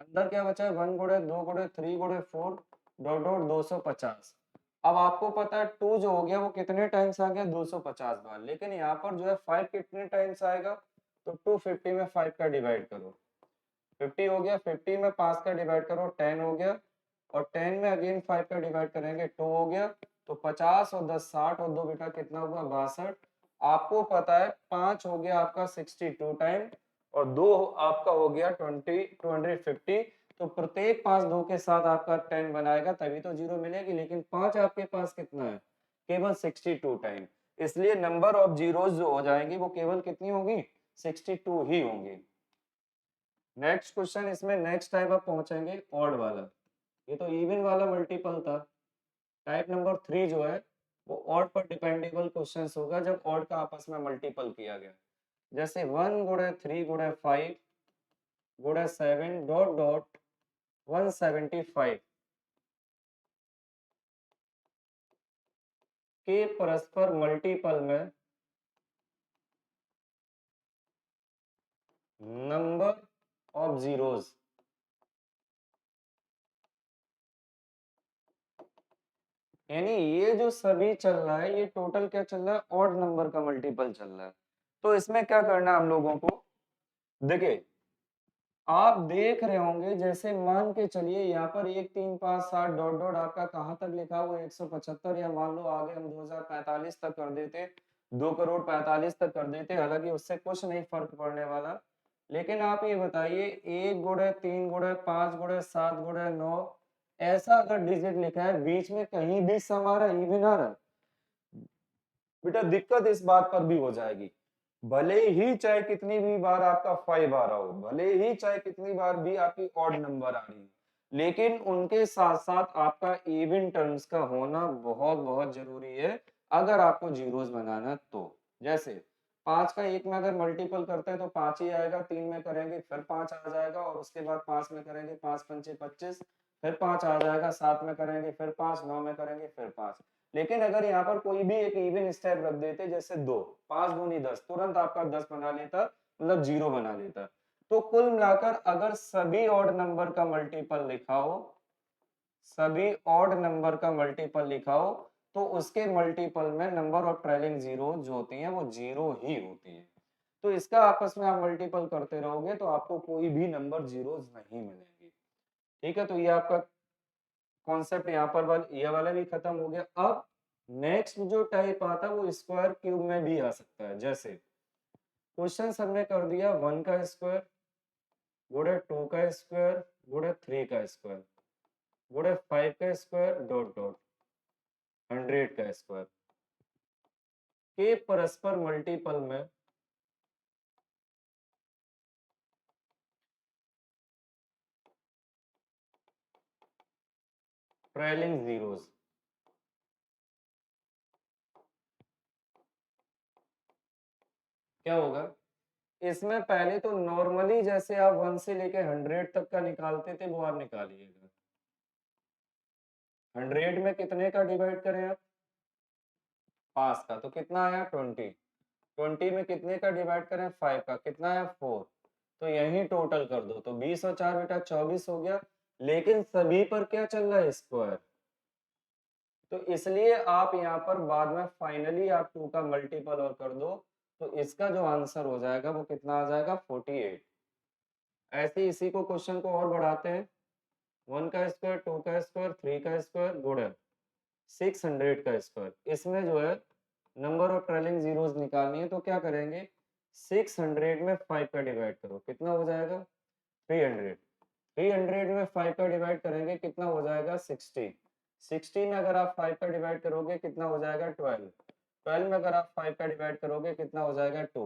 अंदर क्या बचा है, 1 गुणे 2 गुणे 3 गुणे 4 डॉट डॉट 250। अब आपको पता है 2 जो हो गया वो कितने टाइम्स आ गया, 250 बार, लेकिन यहाँ पर जो है 5 कितने टाइम्स आएगा, तो 250 में 5 का डिवाइड करो, 50 हो गया, 50 में 5 का डिवाइड करो 10 हो गया, और 10 में अगेन 5 का डिवाइड करेंगे 2 हो गया, तो 50 और 10 60 और 2 बेटा कितना हुआ 62। आपको पता है 5 हो गया आपका 62 टाइम, और 2 आपका हो गया 250। तो प्रत्येक 5 2 के साथ आपका 10 बनाएगा तभी तो जीरो मिलेगी, लेकिन 5 आपके पास कितना है, केवल 62 टाइम। इसलिए नंबर ऑफ जीरोस जो हो जाएंगी वो केवल कितनी होगी, 62 ही होंगी। नेक्स्ट क्वेश्चन, इसमें नेक्स्ट टाइप आप पहुंचेंगे ऑड वाला। ये तो इवन वाला मल्टीपल था। टाइप नंबर 3 जो है वो ऑड पर डिपेंडेबल क्वेश्चन होगा, जब ऑड का आपस में मल्टीपल किया गया। जैसे 1 गुणे 3 गुणे 5 गुणे 7 डॉट डॉट 175 के परस्पर मल्टीपल में नंबर ऑफ जीरोस, यानी ये जो सभी चल रहा है ये टोटल क्या चल रहा है, ऑड नंबर का मल्टीपल चल रहा है। तो इसमें क्या करना है हम लोगों को, देखिए आप देख रहे होंगे, जैसे मान के चलिए यहाँ पर 1 3 5 7 डॉट डॉट आपका कहाँ तक लिखा हुआ है 175, या मान लो आगे हम 2045 तक कर देते, 2 करोड़ 45 तक कर देते, हालांकि उससे कुछ नहीं फर्क पड़ने वाला। लेकिन आप ये बताइए 1 गुणे 3 गुणे 5 गुणे 7 गुणे 9, ऐसा अगर डिजिट लिखा है बीच में कहीं भी सम आ रहा है, इवन आ रहा है, बेटा दिक्कत इस बात पर भी हो जाएगी। भले ही चाहे कितनी भी बार आपका 5 आ रहा हो, भले ही चाहे कितनी बार भी आपकी ऑड नंबर आ रही है, लेकिन उनके साथ साथ आपका इवन टर्म्स का होना बहुत बहुत जरूरी है अगर आपको जीरोस बनाना। तो जैसे 5 का 1 में अगर मल्टीपल करते हैं तो 5 ही आएगा, 3 में करेंगे फिर 5 आ जाएगा, और उसके बाद 5 में करेंगे 5 पंचे 25, फिर 5 आ जाएगा, 7 में करेंगे फिर 5, 9 में करेंगे फिर 5। लेकिन अगर यहाँ पर कोई भी एक इवन स्टेप रख देते, जैसे 2 5 दूनी 10, तुरंत आपका 10 बना लेता, मतलब जीरो बना लेता। तो कुल मिलाकर अगर सभी ऑड नंबर का मल्टीपल लिखा हो, सभी ऑड नंबर का मल्टीपल लिखा हो, तो उसके मल्टीपल में नंबर ऑफ ट्रेलिंग जीरो जो होती है वो जीरो ही होती है। तो इसका आपस में आप मल्टीपल करते रहोगे तो आपको कोई भी नंबर जीरोस नहीं मिलेंगे। ठीक है, तो ये आपका कॉन्सेप्ट यहाँ पर ये वाला भी खत्म हो गया। अब नेक्स्ट जो टाइप आता है वो स्क्वायर क्यूब में भी आ सकता है। जैसे क्वेश्चन हमने कर दिया 1 का स्क्वायर गुणे 2 का स्क्वायर गुणे 3 का स्क्वायर गुणे 5 का स्क्वायर डॉट डॉट 100 का स्क्वायर के परस्पर मल्टीपल में ट्रेलिंग जीरोस। क्या होगा इसमें, पहले तो नॉर्मली जैसे आप 1 से लेके 100 तक का निकालते थे वो आप निकालिएगा। 100 में कितने का डिवाइड करें आप, 5 का, तो कितना आया 20। 20 में कितने का डिवाइड करें, 5 का, कितना आया 4। तो यही टोटल कर दो, तो 20 और 4 बेटा 24 हो गया। लेकिन सभी पर क्या चल रहा है, स्क्वायर। तो इसलिए आप यहाँ पर बाद में फाइनली आप 2 का मल्टीपल और कर दो, तो इसका जो आंसर हो जाएगा वो कितना आ जाएगा 48। ऐसे इसी को क्वेश्चन को और बढ़ाते हैं, 1 का स्क्वायर 2 का स्क्वायर 3 का स्क्वायर गुणे 600 का स्क्वायर। इसमें जो है नंबर ऑफ ट्रेलिंग जीरोस निकालनी है, तो क्या करेंगे 600 में 5 का डिवाइड करो, कितना हो जाएगा 300। 300 में 5 का डिवाइड करेंगे कितना हो जाएगा 60। 60 में अगर आप 5 का डिवाइड करोगे कितना हो जाएगा 12। 12 में अगर आप 5 का डिवाइड करोगे कितना हो जाएगा 2।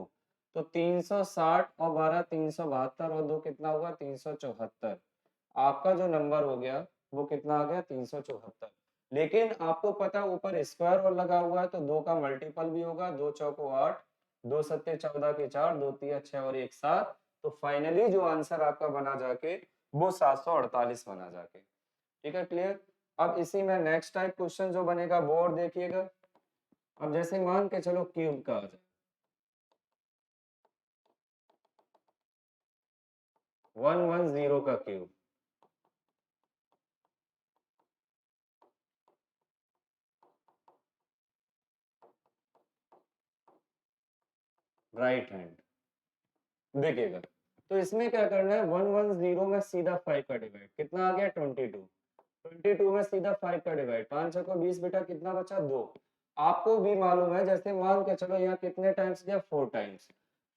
तो 360 और 12 372, और 2 कितना होगा 374। आपका जो नंबर हो गया वो कितना आ गया 374। लेकिन आपको पता है ऊपर स्क्वायर और लगा हुआ है तो 2 का मल्टीपल भी होगा, 2 चौको 8, 2 सत्ते 14 के 4, 2 तिया 6 और 1 7। तो फाइनली जो आंसर आपका बना जाके वो 748 बना जाके। ठीक है, क्लियर। अब इसी में नेक्स्ट टाइप क्वेश्चन जो बनेगा वो और देखिएगा। अब जैसे मान के चलो क्यूब का आ जाए, 110 का क्यूब, राइट हैंड। देखिएगा, तो इसमें क्या करना है, 110 में सीधा 5 का डिवाइड, कितना आ गया 22, 22 में सीधा 5 का डिवाइड, 5 छको 20 बेटा, कितना बचा 2। आपको भी मालूम है, जैसे मान के चलो यहाँ कितने टाइम्स गया 4 टाइम्स,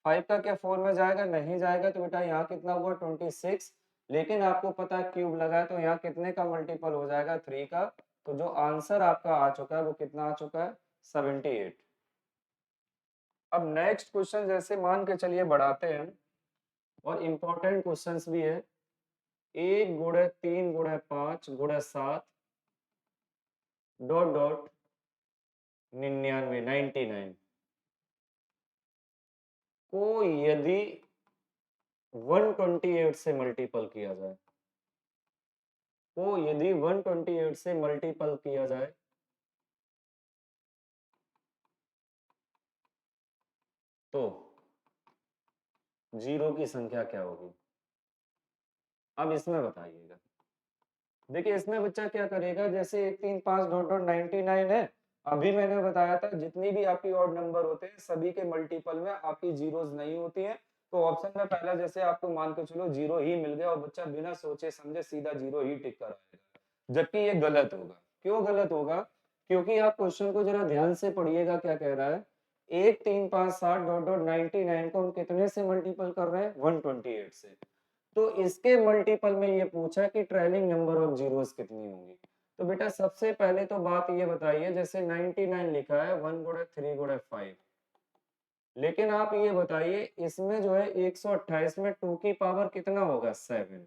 5 का क्या 4 में जाएगा, नहीं जाएगा, तो बेटा यहाँ कितना हुआ 26। लेकिन आपको पता है क्यूब लगा है तो यहाँ कितने का मल्टीपल हो जाएगा 3 का। तो जो आंसर आपका आ चुका है वो कितना आ चुका है 78। अब नेक्स्ट क्वेश्चन जैसे मान के चलिए बढ़ाते हैं, और इम्पोर्टेंट क्वेश्चंस भी है। 1 गुणे 3 गुणे 5 गुणे 7 डॉट डॉट 99 99 को यदि 128 से मल्टीपल किया जाए, को यदि 128 से मल्टीपल किया जाए तो जीरो की संख्या क्या होगी। अब इसमें बताइएगा। देखिए इसमें बच्चा क्या करेगा, जैसे 1 3 5 डॉट डॉट 99 है, अभी मैंने बताया था जितनी भी आपकी ऑड नंबर होते हैं सभी के मल्टीपल में आपकी जीरोस नहीं होती हैं। तो ऑप्शन में पहला जैसे आपको मान के चलो जीरो ही मिल गया और बच्चा बिना सोचे समझे सीधा जीरो ही टिक कर आएगा, जबकि ये गलत होगा। क्यों गलत होगा, क्योंकि आप क्वेश्चन को जरा ध्यान से पढ़िएगा क्या कह रहा है। 1 3 5 7 डॉट डॉट 99 को हम कितने से मल्टीपल कर रहे हैं 128 से। तो इसके मल्टीपल में ये पूछा कि ट्रेलिंग नंबर ऑफ जीरोस कितनी होंगी। तो बेटा सबसे पहले तो बात ये बताइए, जैसे 99 लिखा है 1 गुणे 3 गुणे 5, लेकिन आप ये बताइए इसमें जो है 128 में 2 की पावर कितना होगा 7।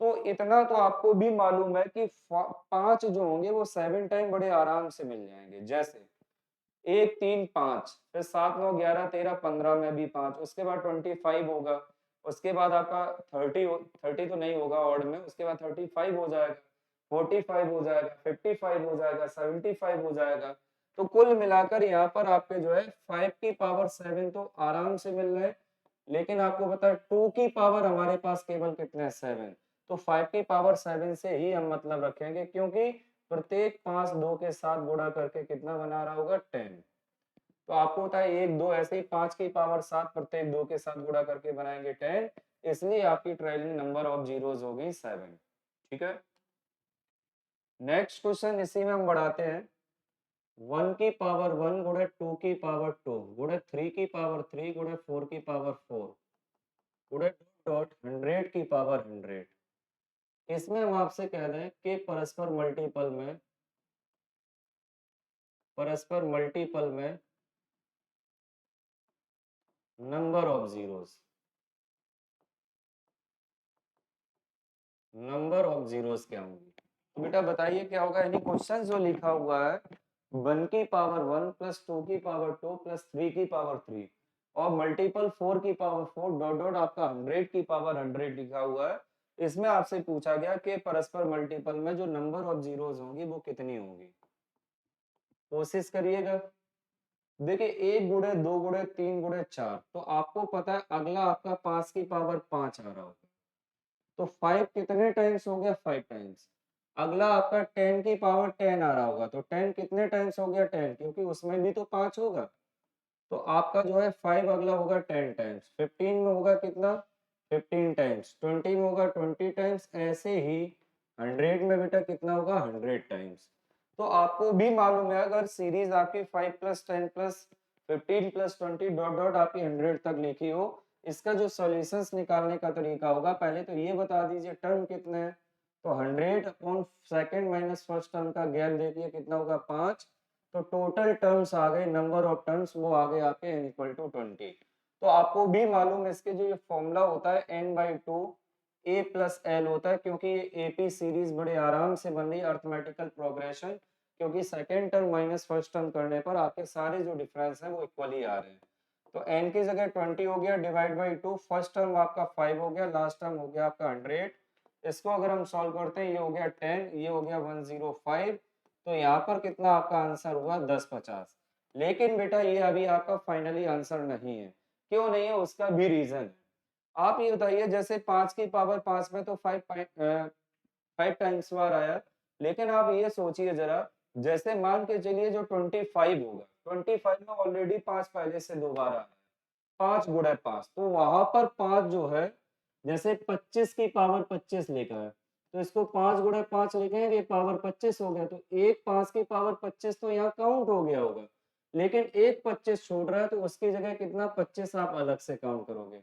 तो इतना तो आपको भी मालूम है कि 5 जो होंगे वो 7 टाइम बड़े आराम से मिल जाएंगे। जैसे 1 3 5, फिर 7 9 11 13 15 में भी 5, उसके बाद 25 होगा, उसके बाद आपका 30 तो नहीं होगा ऑड में, उसके बाद 35 हो जाएगा, 45 हो जाएगा, 55 हो जाएगा, 75 हो जाएगा। तो कुल मिलाकर यहाँ पर आपके जो है 5 की पावर 7 तो आराम से मिल रहे हैं, लेकिन आपको पता है 2 की पावर हमारे पास केवल कितने 7। तो 5 की पावर 7 से ही हम मतलब रखेंगे, क्योंकि प्रत्येक 5 2 के साथ गुणा करके कितना बना रहा होगा 10। तो आपको होता है 1 2 ऐसे ही 5 की पावर 7 प्रत्येक 2 के साथ गुणा करके बनाएंगे 10, इसलिए आपकी ट्रेलिंग नंबर ऑफ जीरोस हो गई 7। ठीक है, नेक्स्ट क्वेश्चन इसी में हम बढ़ाते हैं। 1 की पावर 1 गुणे 2 की पावर 2 गुणे 3 की पावर 3 गुणे 4 की पावर 4 गुणे डॉट 100 की पावर 100। इसमें हम आपसे कह रहे हैं कि परस्पर मल्टीपल में number of zeros, number of zeros क्या होंगी। तो बेटा बताइए क्या होगा, यानी क्वेश्चन जो लिखा हुआ है 1 की पावर 1 प्लस 2 की पावर 2 प्लस 3 की पावर 3 और मल्टीपल 4 की पावर 4 डॉट डॉट आपका 100 की पावर 100 लिखा हुआ है। इसमें आपसे पूछा गया कि परस्पर मल्टीपल में जो नंबर ऑफ जीरोस होंगी वो कितनी होंगी। कोशिश करिएगा। देखिए 1 गुणे 2 गुणे 3 गुणे 4, तो आपको पता है अगला आपका 5 की पावर 5 आ रहा होगा, तो 5 कितने टाइम्स हो गया 5 टाइम्स। अगला आपका 10 की पावर 10 आ रहा होगा, तो 10 कितने टाइम्स हो गया 10, क्योंकि उसमें भी तो 5 होगा। तो आपका जो है 5 अगला होगा 10 टाइम्स, 15 में होगा कितना 15 टाइम्स, 20 में होगा 20 टाइम्स, ऐसे ही 100 में बेटा कितना होगा 100 टाइम्स। तो आपको भी मालूम है अगर सीरीज आपकी 5 plus 10 plus 15 plus 20 dot dot आपकी 100 तक लिखी हो, इसका जो सॉल्यूशंस निकालने का तरीका होगा, पहले तो ये बता दीजिए टर्म कितने हैं। तो 100 upon second minus first term का गैप देखिए कितना होगा 5। तो टोटल टर्म्स आ गए, नंबर ऑफ टर्म्स वो आ गए आपके n इक्वल टू 20। तो आपको भी मालूम है इसके जो ये फॉर्मूला होता है n/2 ए प्लस एल होता है, क्योंकि ये एपी सीरीज बड़े आराम से बन रही है, अर्थमेटिकल प्रोग्रेशन, क्योंकि second term minus first term करने पर आपके सारे जो डिफरेंस है वो इक्वली आ रहे हैं। तो एन की जगह 20 हो गया डिवाइड बाई 2, फर्स्ट टर्म आपका 5 हो गया, लास्ट टर्म हो गया आपका 100। इसको अगर हम सॉल्व करते हैं, ये हो गया 10, ये हो गया 105, तो यहाँ पर कितना आपका आंसर हुआ 1050। लेकिन बेटा ये अभी आपका फाइनली आंसर नहीं है। क्यों नहीं है, उसका भी रीजन है। आप ये बताइए, जैसे 5 की पावर 5 में तो 5 टाइम्स बार आया, लेकिन आप ये सोचिए जरा, जैसे मान के चलिए जो 25 होगा, 25 में ऑलरेडी 5 पहले से 2 बार आया है, 5 गुणे 5, तो वहां पर 5 जो है, जैसे 25 की पावर 25 लिखा है, तो इसको 5 गुणे 5 लिखेंगे, पावर 25 हो गया, तो एक 5 की पावर 25 तो यहाँ काउंट हो गया होगा, लेकिन एक 25 छूट रहा है, तो उसकी जगह कितना 25 आप अलग से काउंट करोगे।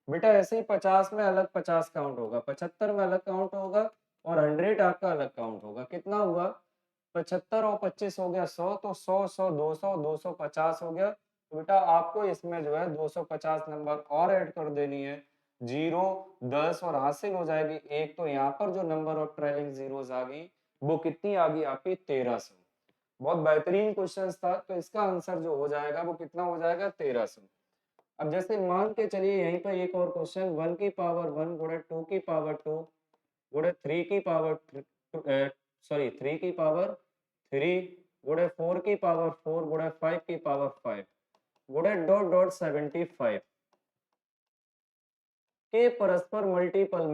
बेटा ऐसे ही 50 में अलग 50 काउंट होगा, 75 में अलग काउंट होगा, और 100 आपका अलग काउंट होगा। कितना हुआ, 75 और 25 हो गया 100, तो 100 100 200 250 हो गया। तो बेटा आपको इसमें जो है 250 नंबर और ऐड कर देनी है, 0 10 और हासिल हो जाएगी एक। तो यहाँ पर जो नंबर ऑफ ट्रेलिंग जीरोस आ गई वो कितनी आ गई आपकी 1300। बहुत बेहतरीन क्वेश्चन था, तो इसका आंसर जो हो जाएगा वो कितना हो जाएगा 1300। अब जैसे मान के चलिए यहीं पर एक और क्वेश्चन, 1 की पावर 1 गुणे 2 की पावर 2 गुणे 3 की पावर 3 की पावर 3 गुणे 4 की पावर 4 गुणे 5 की पावर 5 गुणे डॉट डॉट 75 के परस्पर मल्टीपल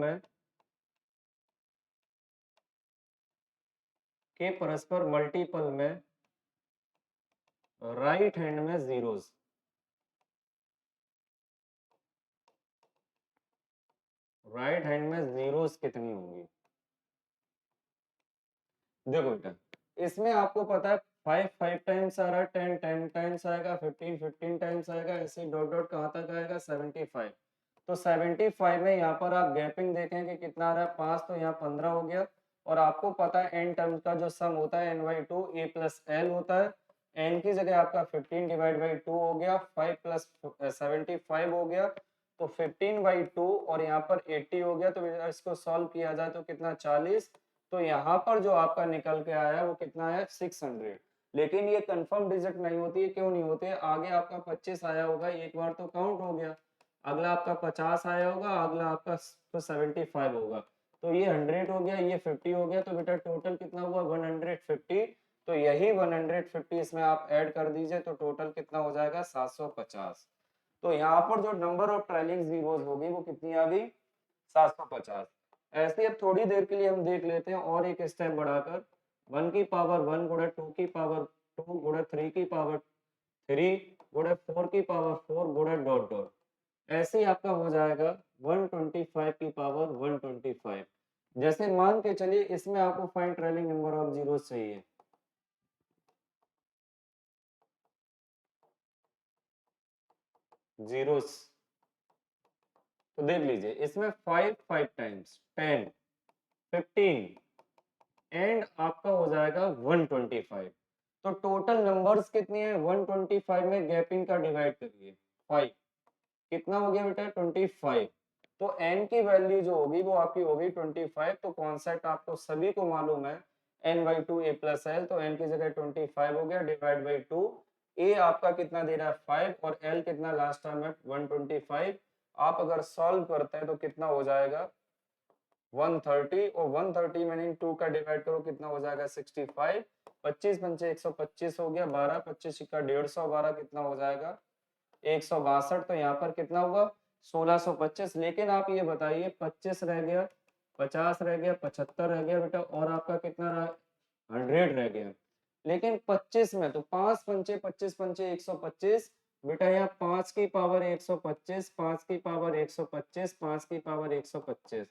में, राइट हैंड में जीरोस, राइट हैंड में जीरोस कितनी होंगी। देखो बेटा, इसमें आपको पता है 5 5 टाइम्स आ रहा है, 10 10 टाइम्स आएगा, 15 15 टाइम्स आएगा, ऐसे डॉट डॉट कहाँ तक आएगा 75। तो 75 में यहाँ पर आप गैपिंग देखें कि कितना आ रहा है 5, तो यहाँ 15 हो गया। और आपको पता है एन टर्म्स का जो सम होता है n/2 a प्लस एल होता है। एन की जगह आपका 15 डिवाइड बाई 2 हो गया, 5 प्लस 75 हो गया, तो 15/2 और यहाँ पर 80 हो गया। तो इसको सॉल्व किया जाए तो कितना 40। तो यहाँ पर जो आपका निकल के आया वो कितना है 600। लेकिन ये कंफर्म डिजिट नहीं होती है, क्यों नहीं होती है, आगे आपका 25 आया होगा, एक बार तो काउंट हो गया, अगला आपका 50 आया होगा, अगला आपका 75 होगा, तो ये 100 हो गया, ये 50 हो गया, तो बेटा टोटल कितना हुआ 150। तो यही 150 इसमें आप ऐड कर दीजिए, तो टोटल कितना हो जाएगा 750। तो यहाँ पर जो नंबर ऑफ ट्रेलिंग जीरोस होगी वो कितनी आ गई 750। ऐसे ही अब थोड़ी देर के लिए हम देख लेते हैं और एक स्टेप बढ़ाकर, 1 की पावर 1 गुणे 2 की पावर 2 गुणे 3 की पावर 3 गुणे 4 की पावर 4 गुणे डॉट डॉट, ऐसे ही आपका हो जाएगा 125 की पावर 125। जैसे मान के चलिए इसमें आपको find trailing number of zeros चाहिए, जीरोस, तो देख लीजिए इसमें 5 5 टाइम्स 10 15 एंड आपका हो जाएगा 125। तो टोटल नंबर्स कितनी है 125 में गैपिंग का डिवाइड करिए 5, कितना हो गया बेटा 25। तो n की वैल्यू जो होगी वो आपकी होगी 25। तो कॉन्सेप्ट आपको सभी को मालूम है n/2 a प्लस एल, तो n की जगह 25 हो गया डिवाइड बाई 2। a आपका कितना दे रहा है 5 और l कितना लास्ट टर्म है 125। आप अगर सॉल्व करते हैं तो कितना हो जाएगा 130, और 130 में 2 का डिवाइड करो कितना हो जाएगा 65। 25 पंचे 125 हो गया, 12 25 का 150, 12 कितना हो जाएगा 162। तो यहाँ पर कितना हुआ 1625। लेकिन आप ये बताइए 25 रह गया, 50 रह गया, 75 रह गया बेटा, और आपका कितना रहा 100 रह गया। लेकिन 25 में तो 5 पंचे 25 पंचे 125 बेटा, यहाँ 5 की पावर 125, 5 की पावर 125, 5 की पावर 125।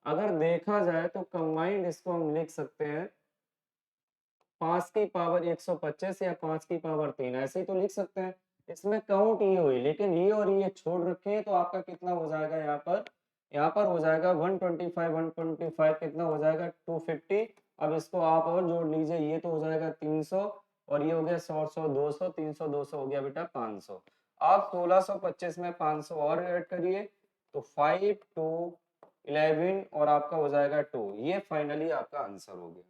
अगर देखा जाए तो कंबाइंड इसको हम लिख सकते हैं 5 की पावर 125 या 5 की पावर 3, ऐसे ही तो लिख सकते हैं। इसमें काउंट ये हुई, लेकिन ये और ये छोड़ रखे हैं, तो आपका कितना हो जाएगा यहाँ पर हो जाएगा 125 125 कितना हो जाएगा 250। अब इसको आप और जोड़ लीजिए, ये तो हो जाएगा 300, और ये हो गया 100 100 200, 300 200 हो गया बेटा 500। आप 1625 में 500 और ऐड करिए, तो 5 2 11 और आपका हो जाएगा 2। ये फाइनली आपका आंसर हो गया।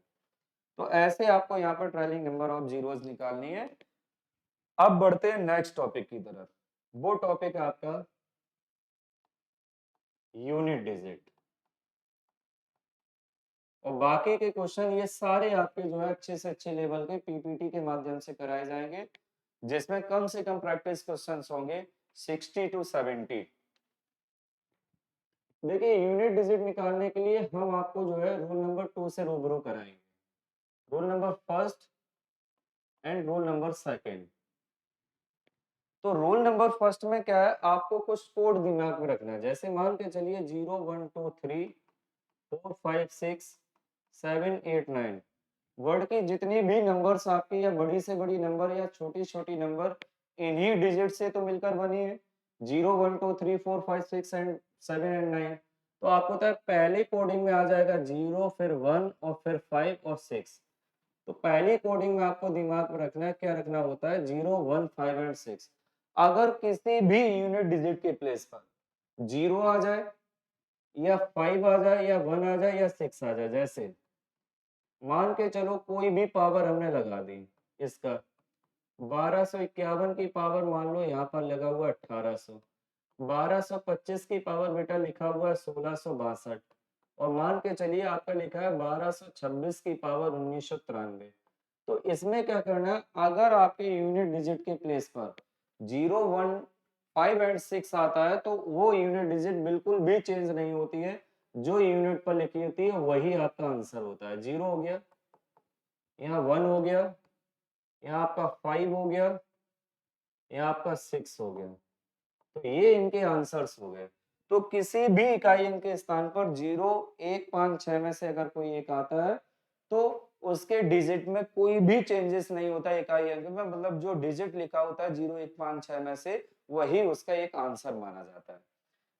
तो ऐसे आपको यहाँ पर ट्रेलिंग नंबर ऑफ जीरोस निकालनी है। अब बढ़ते हैं नेक्स्ट टॉपिक की तरफ। वो टॉपिक है आपका यूनिट डिजिट। और बाकी के क्वेश्चन ये सारे आपके जो है अच्छे से अच्छे लेवल के पीपीटी के माध्यम से कराए जाएंगे, जिसमें कम से कम प्रैक्टिस क्वेश्चंस होंगे 60 टू 70। देखिए यूनिट डिजिट निकालने के लिए हम आपको जो है रूल नंबर 2 से रूबरू कराएंगे, rule number first and rule number second. तो रूल नंबर फर्स्ट में क्या है, आपको कुछ कोड दिमाग में रखना है। जैसे मान के चलिए 0 1 2 3 4 5 6 7 8 9 वर्ड की जितनी भी नंबर्स आपकी या बड़ी से बड़ी नंबर या छोटी छोटी नंबर इन्हीं डिजिट से तो मिलकर बनी है, 0 1 2 3 4 5 6 एंड 7 एंड 9। तो आपको तो पहले कोडिंग में आ जाएगा 0 फिर 1 और फिर 5 और 6। तो पहली कोडिंग में आपको दिमाग में रखना है, क्या रखना होता है, 0 1 5 एंड 6। अगर किसी भी यूनिट डिजिट के प्लेस पर 0 आ जाए या 5 आ जाए या 1 आ जाए या 6 आ जाए, जैसे मान के चलो कोई भी पावर हमने लगा दी, इसका 1251 की पावर मान लो यहाँ पर लगा हुआ 1800, 1225 की पावर बेटा लिखा हुआ है 1662, और मान के चलिए आपका लिखा है 1226 की पावर 1993। तो इसमें क्या करना है, अगर आपके यूनिट डिजिट के प्लेस पर 0 1 5 एंड 6 आता है तो वो यूनिट डिजिट बिल्कुल भी चेंज नहीं होती है, जो यूनिट पर लिखी होती है वही आपका आंसर होता है। 0 हो गया, यहाँ 1 हो गया, यहाँ आपका 5 हो गया, यहाँ आपका 6 हो गया। तो ये इनके आंसर्स हो गए। तो किसी भी इकाई अंक के स्थान पर 0 1 5 6 में से अगर कोई एक आता है तो उसके डिजिट में कोई भी चेंजेस नहीं होता है इकाई अंक में, मतलब जो डिजिट लिखा होता है 0 1 5 6 में से वही उसका एक आंसर माना जाता है।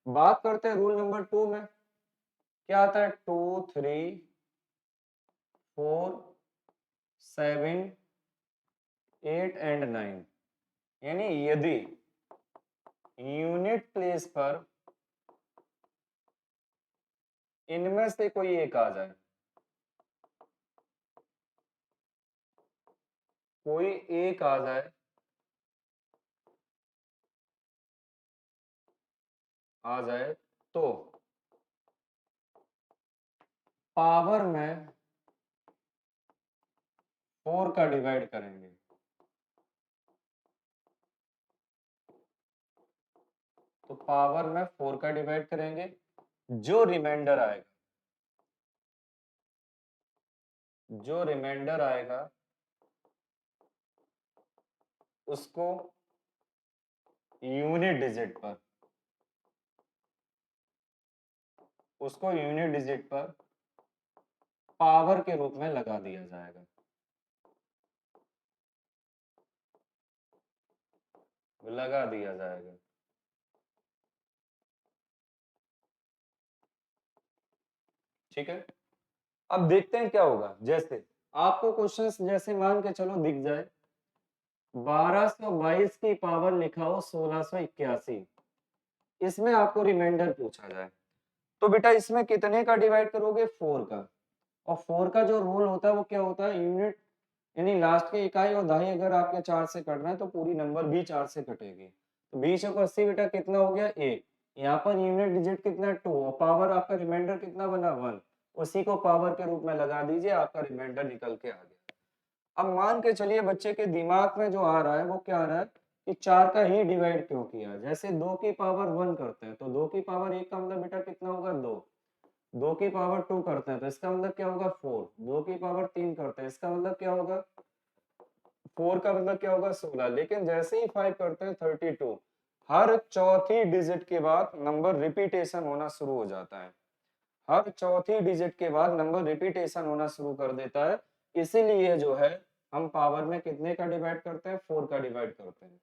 बात करते हैं रूल नंबर 2 में, क्या आता है, 2 3 4 7 8 एंड 9। यानी यदि यूनिट प्लेस पर इनमें से कोई एक आ जाए, कोई एक आ जाए, तो पावर में 4 का डिवाइड करेंगे। तो पावर में 4 का डिवाइड करेंगे, जो रिमाइंडर आएगा, जो रिमाइंडर आएगा उसको यूनिट डिजिट पर, उसको यूनिट डिजिट पर पावर के रूप में लगा दिया जाएगा। लगा दिया जाएगा। ठीक है, अब देखते हैं क्या होगा। जैसे आपको क्वेश्चंस जैसे मान के चलो दिख जाए 1222 की पावर लिखा हो 1681, इसमें आपको रिमाइंडर पूछा जाए, तो बेटा इसमें कितने का डिवाइड करोगे, 4 का। और 4 का जो रूल होता है वो क्या होता है, यूनिट यानी लास्ट की इकाई और दहाई अगर आपके 4 से कट रहा है तो पूरी नंबर भी 4 से कटेगी। तो 20 बेटा कितना हो गया, 1। यहाँ पर यूनिट डिजिट कितना, 2, और पावर आपका रिमाइंडर कितना बना, 1। उसी को पावर के रूप में लगा दीजिए, आपका रिमाइंडर निकल के आ गया। अब मान के चलिए बच्चे के दिमाग में जो आ रहा है वो क्या आ रहा है कि 4 का ही डिवाइड क्यों किया। जैसे 2 की पावर 1 करते हैं तो 2 की पावर 1 का मतलब बेटा कितना होगा, 2। 2 की पावर 2 करते हैं तो इसका मतलब क्या होगा, 4। 2 की पावर 3 करते हैं इसका मतलब क्या होगा, 4 का मतलब क्या होगा, 16। लेकिन जैसे ही 5 करते हैं 32, हर चौथी डिजिट के बाद नंबर रिपीटेशन होना शुरू हो जाता है। हर चौथी डिजिट के बाद नंबर रिपीटेशन होना शुरू कर देता है। इसीलिए जो है हम पावर में कितने का डिवाइड करते हैं, 4 का डिवाइड करते हैं।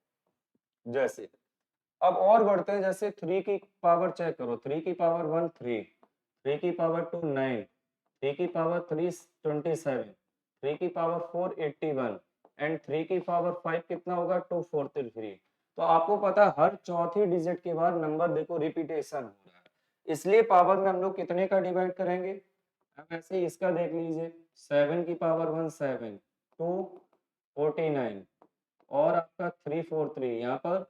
जैसे अब और बढ़ते हैं, जैसे 3 की पावर चेक करो, 3 की पावर 1 3, 3 की पावर 2 9, 3 की पावर 3 27, 3 की पावर 4 81 एंड 3 की पावर 5 कितना होगा, 243। तो आपको पता है हर चौथी डिजिट के बाद नंबर देखो रिपीटेशन हो रहा है। इसलिए पावर में हम लोग कितने का डिवाइड करेंगे? अब ऐसे ही इसका देख लीजिए, 7 की पावर 1 7, 2 49 और आपका 343, यहाँ पर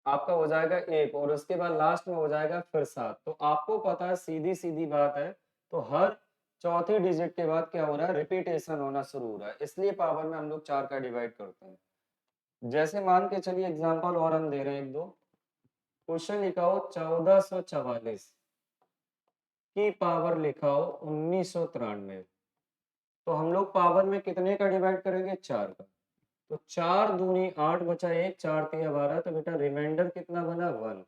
आपका हो जाएगा 1 और उसके बाद लास्ट में हो जाएगा फिर 7। तो आपको पता है, सीधी सीधी बात है, तो हर चौथी डिजिट के बाद क्या हो रहा है? रिपीटेशन होना शुरू हो रहा है, इसलिए पावर में हम लोग 4 का डिवाइड करते हैं। जैसे मान के चलिए एग्जांपल और हम दे रहे हैं एक दो। क्वेश्चन लिखाओ 1444 की पावर लिखाओ 1993। तो हम लोग पावर में कितने का डिवाइड करेंगे? 4 का। तो 4 दूनी 8 बचा 1, 4 तिया 12, तो बेटा रिमाइंडर कितना बना? 1।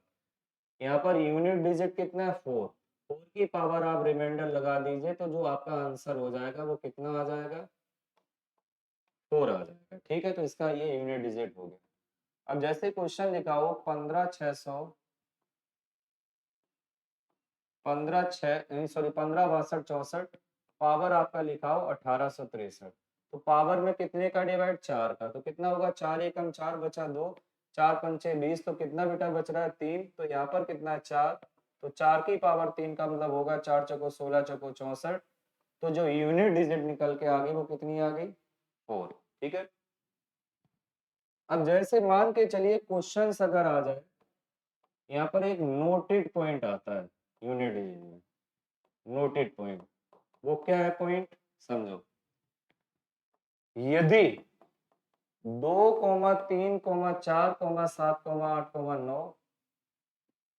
यहाँ पर यूनिट डिजिट कितना है? 4। 4 की पावर आप रिमाइंडर लगा दीजिए, तो जो आपका आंसर हो जाएगा वो कितना आ जाएगा? 4 आ जाएगा। ठीक है, तो इसका ये यूनिट डिजिट हो गया। अब जैसे क्वेश्चन लिखाओ 15 62 पावर आपका लिखाओ 1863। तो पावर में कितने का डिवाइड? 4 का। तो कितना होगा? 4 एकम 4 बचा 2, 4 पंचे 20, तो कितना बेटा बच रहा है? 3। तो यहाँ पर कितना है? 4। तो 4 की पावर 3 का मतलब होगा 4 चौको 16 चौको 64। तो जो यूनिट डिजिट निकल के आ गई वो कितनी आ गई? 4। ठीक है। अब जैसे मान के चलिए क्वेश्चन अगर आ जाए, यहाँ पर एक नोटेड पॉइंट आता है यूनिट डिजिट में। नोटेड पॉइंट, वो क्या है पॉइंट? समझो, यदि 2,3,4,7,8,9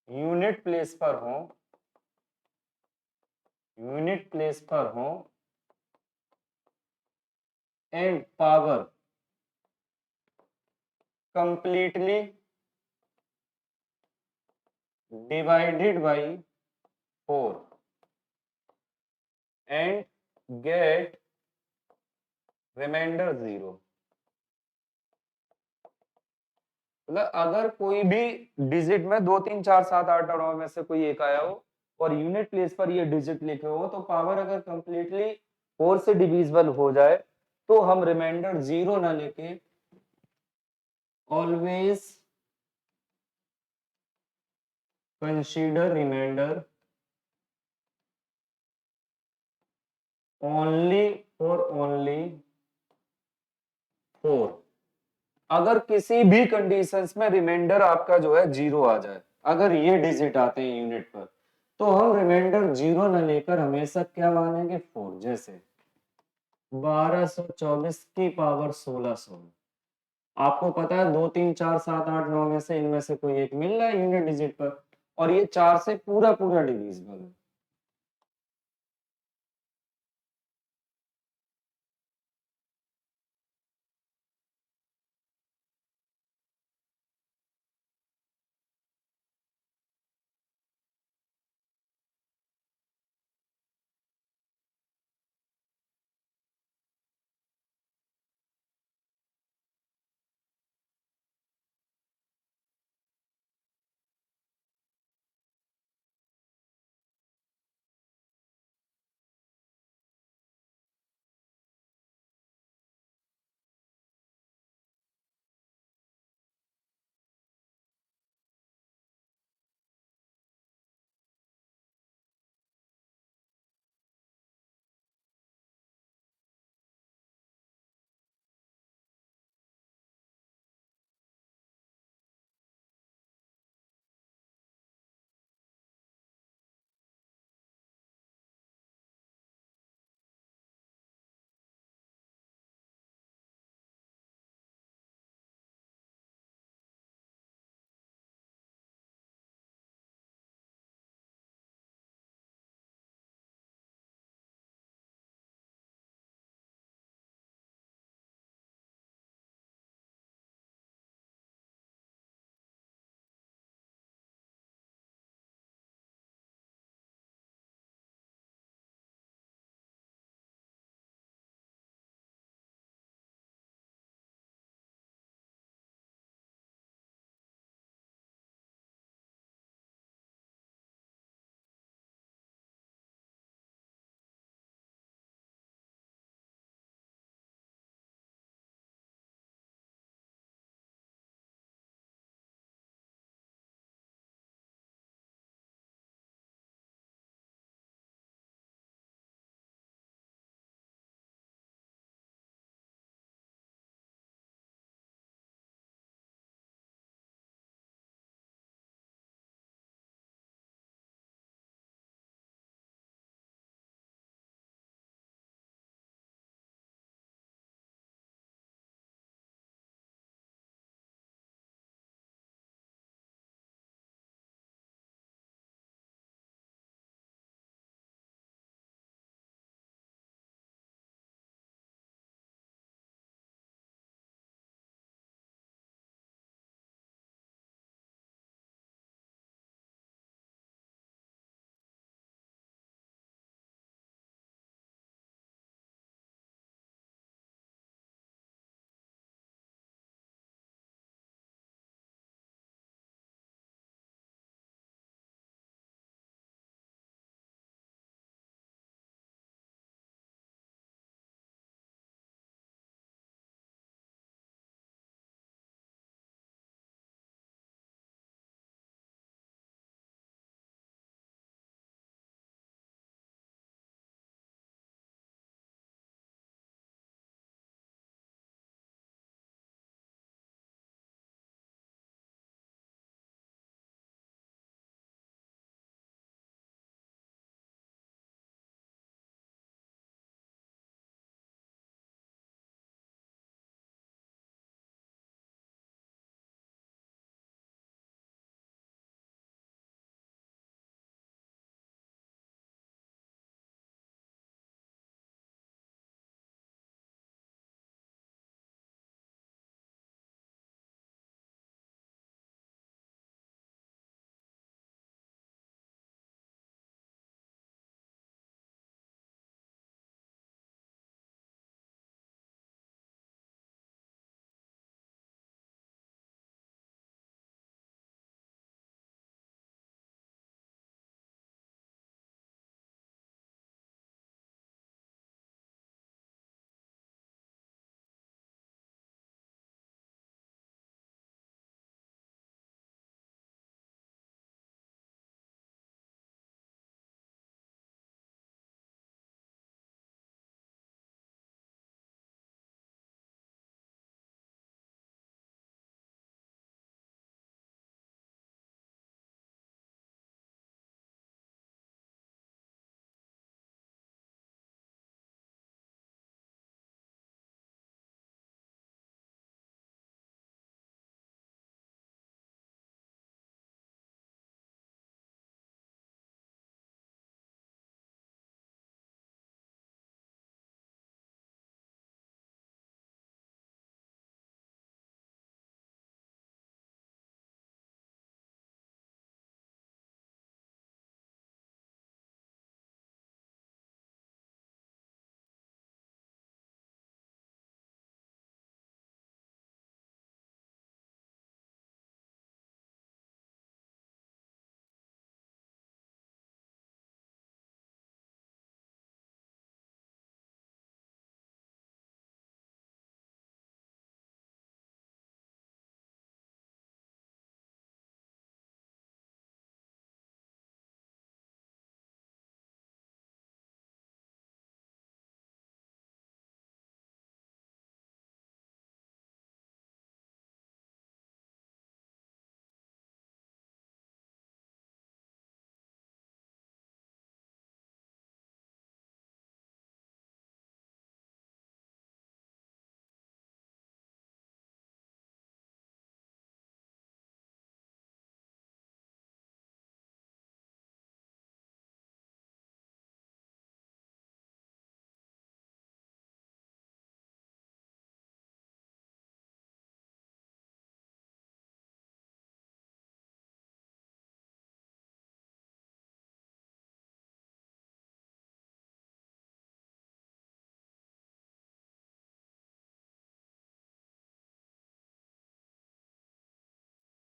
यूनिट प्लेस पर हो, यूनिट प्लेस पर हो and power completely divided by 4 and get remainder 0। मतलब अगर कोई भी डिजिट में 2 3 4 7 8 और 9 में से कोई एक आया हो और यूनिट प्लेस पर ये डिजिट लिखे हो, तो पावर अगर कंप्लीटली 4 से डिविजिबल हो जाए तो हम रिमाइंडर 0 ना लेके ऑलवेज कंसीडर रिमाइंडर ओनली और ओनली 4। अगर किसी भी कंडीशंस में रिमाइंडर आपका जो है 0 आ जाए, अगर ये डिजिट आते हैं यूनिट पर, तो हम रिमाइंडर 0 न लेकर हमेशा क्या मानेंगे? 4। जैसे 1224 की पावर 1600। आपको पता है 2 3 4 7 8 9 में से इनमें से कोई एक मिल रहा है यूनिट डिजिट पर, और ये 4 से पूरा पूरा डिविजिबल है।